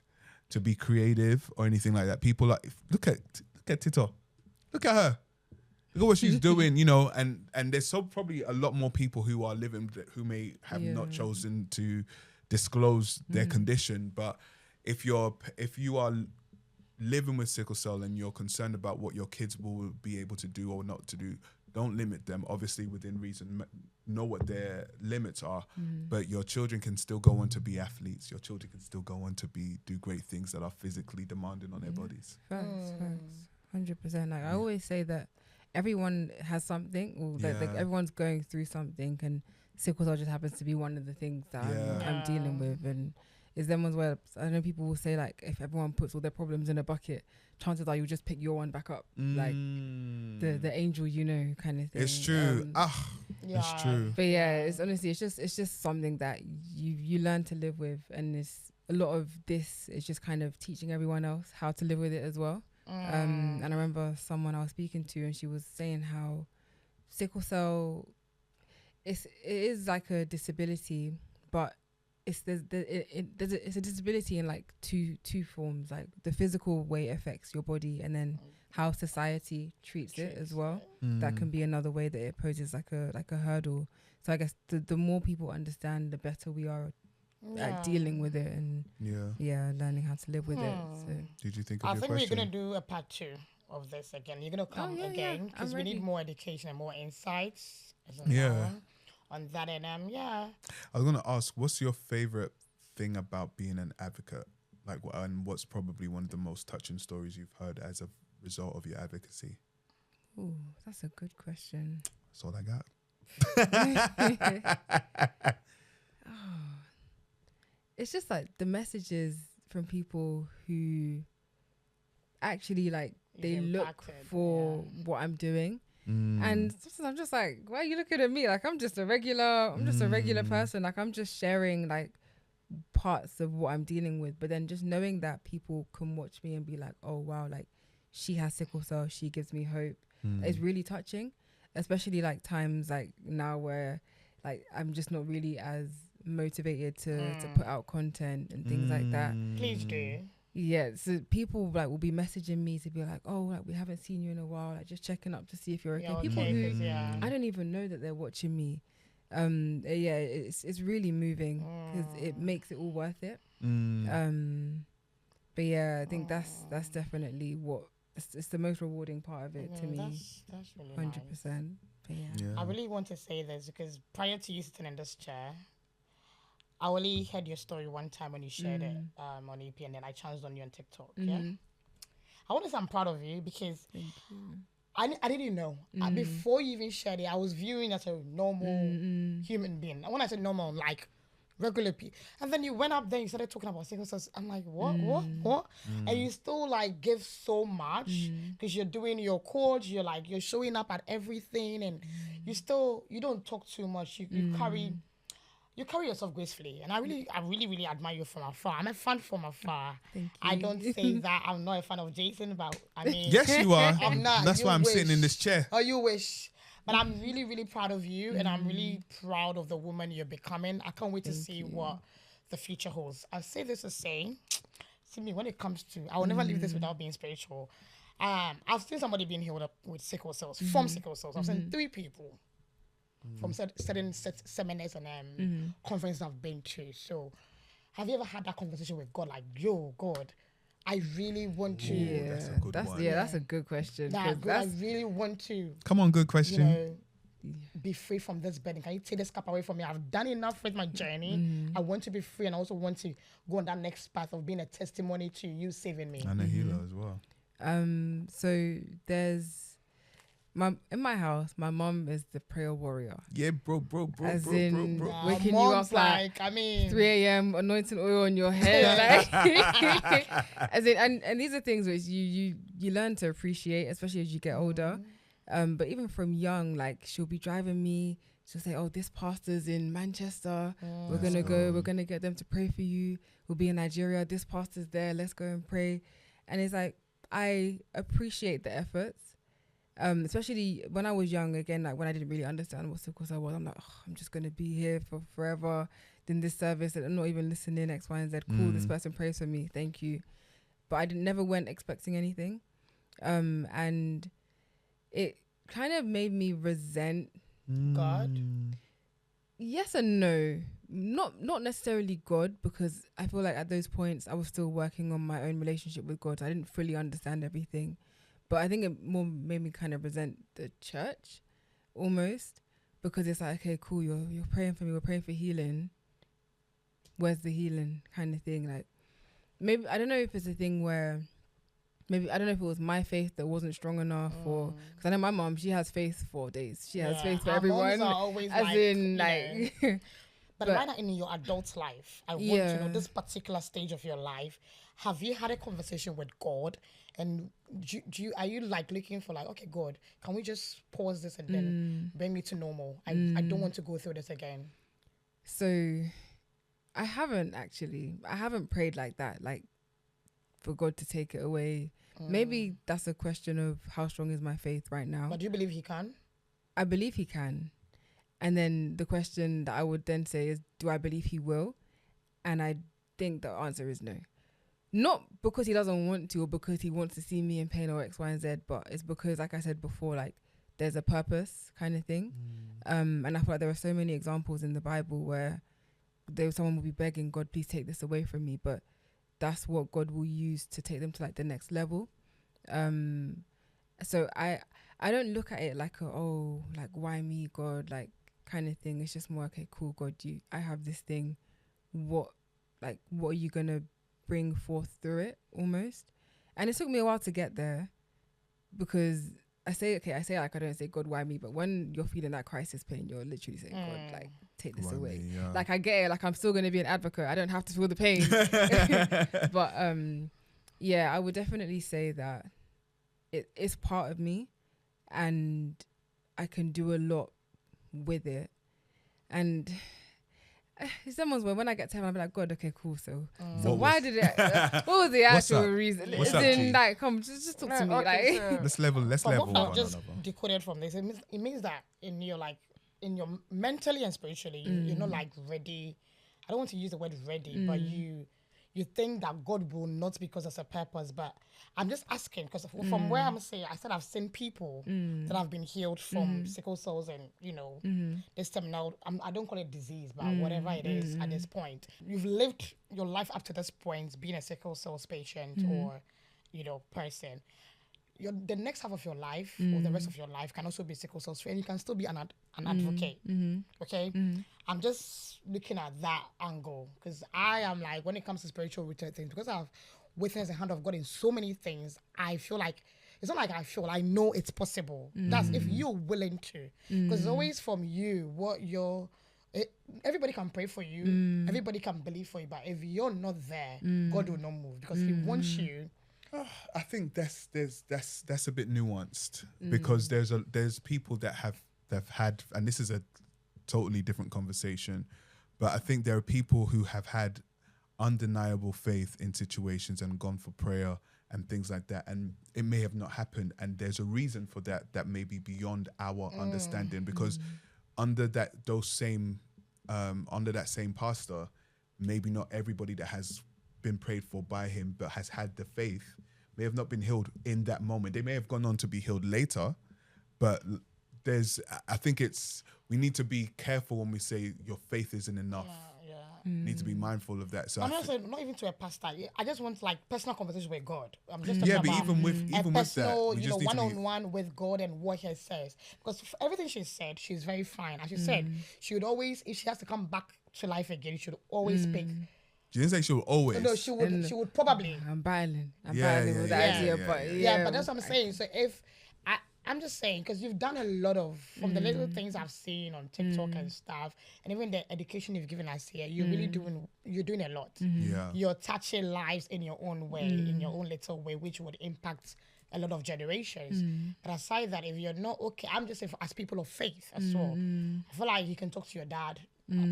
to be creative, or anything like that. People like look at Tito, look at her. Look at what she's doing, you know, and there's probably a lot more people who are living who may have not chosen to disclose their condition. But if you are living with sickle cell and you're concerned about what your kids will be able to do or not to do, don't limit them. Obviously, within reason, know what their limits are. But your children can still go on to be athletes. Your children can still go on to do great things that are physically demanding on their bodies. Facts, 100%. Like I always say that everyone has something, or that like everyone's going through something, and sickle cell just happens to be one of the things that I'm dealing with. And it's them ones where I know people will say like, if everyone puts all their problems in a bucket, chances are you'll just pick your one back up, like the angel, you know, kind of thing. It's true. It's true. But yeah, it's honestly, it's just something that you learn to live with, and it's a lot of this is just kind of teaching everyone else how to live with it as well. And I remember someone I was speaking to, and she was saying how sickle cell it is like a disability, but it's it's a disability in like two forms, like the physical way it affects your body, and then how society treats it as well. That can be another way that it poses like a hurdle. So I guess the more people understand, the better we are at dealing with it and learning how to live with it. So did you think of I your think question? we're gonna do a part 2 of this again. You're gonna come again because we need more education and more insights. On that, and I was gonna ask, what's your favorite thing about being an advocate? Like, and what's probably one of the most touching stories you've heard as a result of your advocacy? Ooh, that's a good question. That's all I got. It's just like the messages from people who actually like they look for what I'm doing. And sometimes I'm just like, why are you looking at me? Like I'm just a regular person. Like I'm just sharing like parts of what I'm dealing with. But then just knowing that people can watch me and be like, oh wow, like she has sickle cell, she gives me hope. It's really touching, especially like times like now where like I'm just not really as motivated to put out content and things like that. Please do. Yeah, so people like will be messaging me to be like, oh, like we haven't seen you in a while, like just checking up to see if you're okay. People who I don't even know that they're watching me. It's really moving because it makes it all worth it. But yeah, I think that's definitely what it's the most rewarding part of it to me. That's really 100%. nice. But yeah. I really want to say this because prior to you sitting in this chair, I only heard your story one time when you shared it on EP, and then I chanced on you on TikTok. Yeah, I want to say I'm proud of you because I didn't know before you even shared it. I was viewing as a normal human being. And when I said normal, like regular people, and then you went up there, you started talking about sickle cells. I'm like, what? And you still like give so much because you're doing your coach. You're showing up at everything, and you don't talk too much. You carry yourself gracefully, and I really admire you from afar. I'm a fan from afar. Thank you. I don't say that I'm not a fan of Jason, but I mean, Yes, you are. I'm not. That's why I'm wish. sitting in this chair. Oh, you wish. But I'm really, really proud of you, and I'm really proud of the woman you're becoming. I can't wait to see what the future holds. I say this to say, see me when it comes to, I will never leave this without being spiritual. I've seen somebody being healed up with sickle cells, from sickle cells. I've seen 3 people. From certain seminars and conferences I've been to. So, have you ever had that conversation with God? Like, yo, God, I really want to. Yeah, that's a good one. Yeah, that's a good question. I really want to. Come on, good question. Be free from this burden. Can you take this cup away from me? I've done enough with my journey. I want to be free, and I also want to go on that next path of being a testimony to you saving me. And a healer as well. So there's. In my house, my mom is the prayer warrior. Yeah, bro. As in waking you up like 3 a.m., anointing oil on your head. Like, as in, and these are things which you learn to appreciate, especially as you get older. But even from young, like she'll be driving me. She'll say, "Oh, this pastor's in Manchester. We're gonna go. We're gonna get them to pray for you. We'll be in Nigeria. This pastor's there. Let's go and pray." And it's like I appreciate the efforts. Especially when I was young, again, like when I didn't really understand what sickle cell was, I'm like, I'm just going to be here for forever in this service and I'm not even listening, X, Y, and Z. Cool, this person prays for me, thank you. But I never went expecting anything. And it kind of made me resent God. Yes and no. Not necessarily God, because I feel like at those points I was still working on my own relationship with God. I didn't fully understand everything. But I think it more made me kind of resent the church almost, because it's like, okay, cool, you're praying for me, we're praying for healing. Where's the healing kind of thing? Like, maybe, I don't know if it's a thing where, maybe, I don't know if it was my faith that wasn't strong enough or, because I know my mom, she has faith for days. She has faith for everyone. Are always as in, like... But right now in your adult life, I want to know this particular stage of your life. Have you had a conversation with God? And are you like looking for like, okay, God, can we just pause this and then bring me to normal? I don't want to go through this again. So I haven't actually. I haven't prayed like that, like for God to take it away. Maybe that's a question of how strong is my faith right now. But do you believe he can? I believe he can. And then the question that I would then say is, do I believe he will? And I think the answer is no. Not because he doesn't want to or because he wants to see me in pain or X, Y, and Z, but it's because, like I said before, like there's a purpose kind of thing. And I feel like there are so many examples in the Bible where someone will be begging God, please take this away from me, but that's what God will use to take them to like the next level. So I don't look at it like like why me, God, like kind of thing. It's just more, okay, cool, God, I have this thing. What are you gonna bring forth through it almost? And it took me a while to get there, because I say like, I don't say, God, why me? But when you're feeling that crisis pain, you're literally saying, God, like, take this away. Me, yeah. Like, I get it. Like, I'm still going to be an advocate. I don't have to feel the pain. But yeah, I would definitely say that it's part of me, and I can do a lot with it. And someone's when I get to heaven, I'll be like, God, okay, cool. So why did it? What was the actual reason? What's As up, in, G? like, come, just talk to me. Okay, Like, so Let's from level what I've one just another. decoded from this, it means that in your mentally and spiritually, you're not like ready. I don't want to use the word ready, but you think that God will not, because there's a purpose. But I'm just asking, because from where I'm saying, I said I've seen people that have been healed from sickle cells and, this terminal, I don't call it disease, but whatever it is at this point. You've lived your life up to this point being a sickle cells patient or, person. The next half of your life or the rest of your life can also be sickle cells, and you can still be an advocate. Okay, I'm just looking at that angle, because I am like, when it comes to spiritual rooted things, because I've witnessed the hand of God in so many things, I feel like it's not like I know it's possible. That's if you're willing to, because it's always from you what you're. Everybody can pray for you, everybody can believe for you, but if you're not there, God will not move, because He wants you. I think that's a bit nuanced, because there's people that have had, and this is a totally different conversation, but I think there are people who have had undeniable faith in situations and gone for prayer and things like that, and it may have not happened, and there's a reason for that may be beyond our understanding, because under that same pastor, maybe not everybody that has been prayed for by him but has had the faith may have not been healed in that moment. They may have gone on to be healed later, but I think we need to be careful when we say your faith isn't enough. Need to be mindful of that. So I'm not saying, not even to a pastor. I just want like personal conversation with God. I'm just talking but about even with personal, that, we just need one-on-one with God and what He says. Because for everything she said, she's very fine. As she said, she would always, if she has to come back to life again, she would always speak. She didn't say she will always. No, she would probably. I'm battling with the yeah, idea, but but that's what I'm saying. So if I'm just saying, because you've done a lot of, from the little things I've seen on TikTok and stuff, and even the education you've given us here, you're really doing a lot. Yeah. You're touching lives in your own way, in your own little way, which would impact a lot of generations. But aside that, if you're not okay, I'm just saying, as people of faith as well, I feel like you can talk to your dad,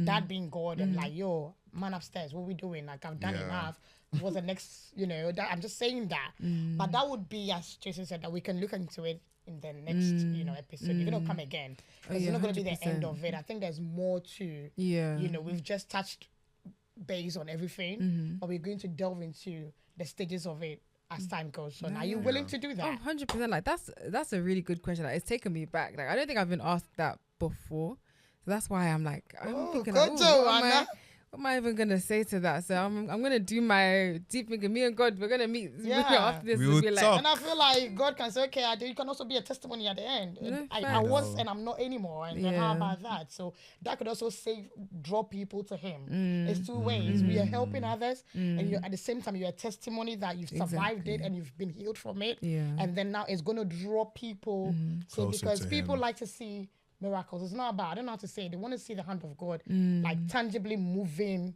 dad being God, and like, yo, man upstairs, what we doing? Like, I've done enough. What's the next, I'm just saying that. But that would be, as Jason said, that we can look into it in the next, episode. You're gonna come again. It's not gonna be the end of it. I think there's more to. We've just touched base on everything, but we're going to delve into the stages of it as time goes on. Are you willing to do that? 100%. Like that's a really good question. Like, it's taken me back. Like, I don't think I've been asked that before, so that's why I'm like, I'm thinking, like, what am I even gonna say to that? So I'm gonna do my deep thinking. Me and God, we're gonna meet after this. We'll be like, talk. And I feel like God can say, okay, you can also be a testimony at the end. I was and I'm not anymore. And then how about that? So that could also draw people to Him. It's two ways. We are helping others, and you're at the same time, you're a testimony that you've survived it and you've been healed from it. And then now it's gonna draw people because people like to see miracles. It's not about, I don't know how to say it. They want to see the hand of God like tangibly moving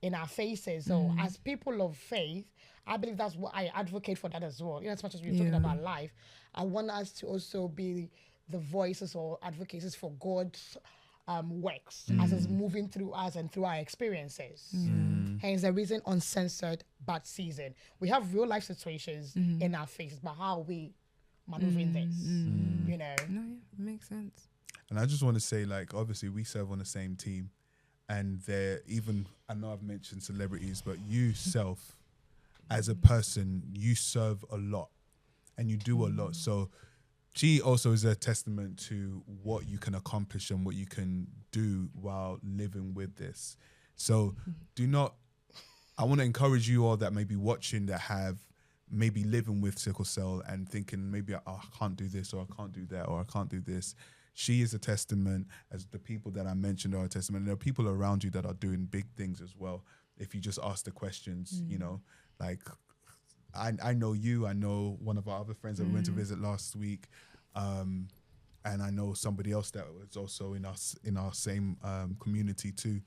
in our faces. So as people of faith, I believe that's what I advocate for that as well. As much as we're talking about life, I want us to also be the voices or advocates for God's works as it's moving through us and through our experiences. Hence the reason Uncensored but Seasoned. We have real life situations in our faces, but how are we maneuvering this? No, makes sense. And I just want to say, like, obviously we serve on the same team, and they're even, I know I've mentioned celebrities, but you self, as a person, you serve a lot and you do a lot. So she also is a testament to what you can accomplish and what you can do while living with this. So I want to encourage you all that may be watching that have maybe living with sickle cell and thinking maybe, oh, I can't do this, or I can't do that, or I can't do this. She is a testament, as the people that I mentioned are a testament. And there are people around you that are doing big things as well. If you just ask the questions, you know, like I know you, I know one of our other friends that we went to visit last week. And I know somebody else that was also in our same community too,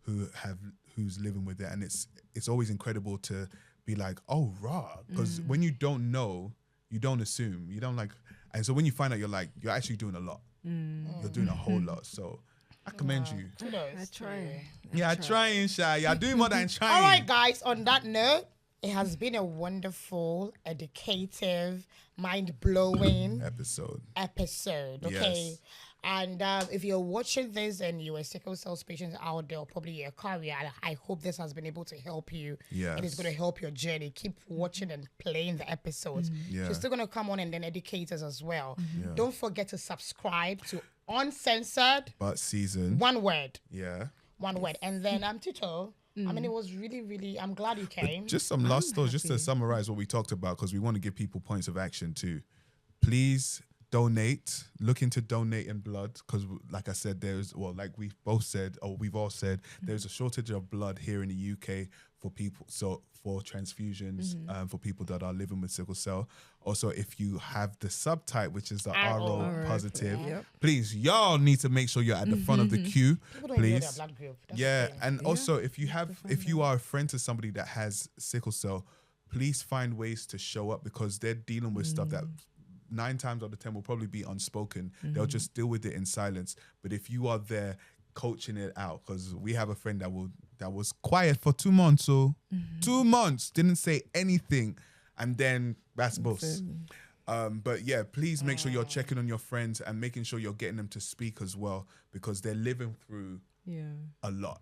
who's living with it. And it's always incredible to be like, oh, raw. Because when you don't know, you don't assume. You don't like, and so when you find out, you're actually doing a lot. You're doing a whole lot. So I commend you. I try. Yeah, trying, Shy. You're doing more than trying. All right, guys, on that note, it has been a wonderful, educative, mind-blowing episode. Okay. Yes. And if you're watching this and you're a sickle cell patient out there, or probably your career, I hope this has been able to help you. Yes. And it's going to help your journey. Keep watching and playing the episodes. Yeah. She's still going to come on and then educate us as well. Yeah. Don't forget to subscribe to Uncensored. But season. One word. Yeah. One word. And then Tito, I mean, it was really, really, I'm glad you came. But just some last thoughts, just to summarize what we talked about, because we want to give people points of action too. Please donate. Look into donating blood, because like I said, like we've all said, there's a shortage of blood here in the UK for people. So for transfusions, for people that are living with sickle cell. Also, if you have the subtype, which is the RO positive, please, y'all need to make sure you're at the front of the queue. People don't please. know their blood group. That's the thing. And also if you are a friend to somebody that has sickle cell, please find ways to show up, because they're dealing with stuff that 9 times out of 10 will probably be unspoken. They'll just deal with it in silence. But if you are there coaching it out, because we have a friend that was quiet for 2 months, 2 months, didn't say anything, and then that's boss. But yeah, please make sure you're checking on your friends and making sure you're getting them to speak as well, because they're living through a lot.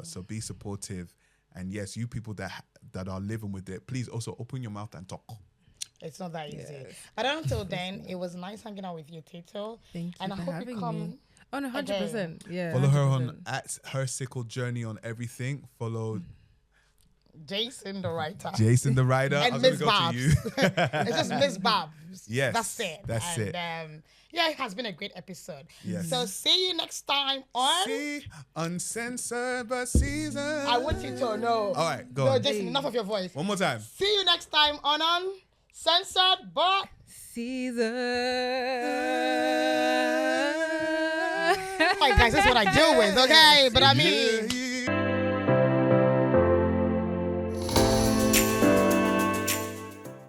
So be supportive. And yes, you people that are living with it, please also open your mouth and talk. It's not that easy. But until then, it was nice hanging out with you, Tito. Thank you and for I hope having you come. me. Oh no, 100%. Yeah. Follow her 100%. on at her sickle journey on everything. Follow Jason the writer. Jason the writer. And Miss Babs. It's just Miss Babs. Yes. That's it. That's it. Yeah, it has been a great episode. Yes. So see you next time on Uncensored but Seasoned. I want you to know. All right, go No, on. Jason, enough of your voice. One more time. See you next time on Uncensored but Season. All right, guys, that's what I deal with, okay? But I mean,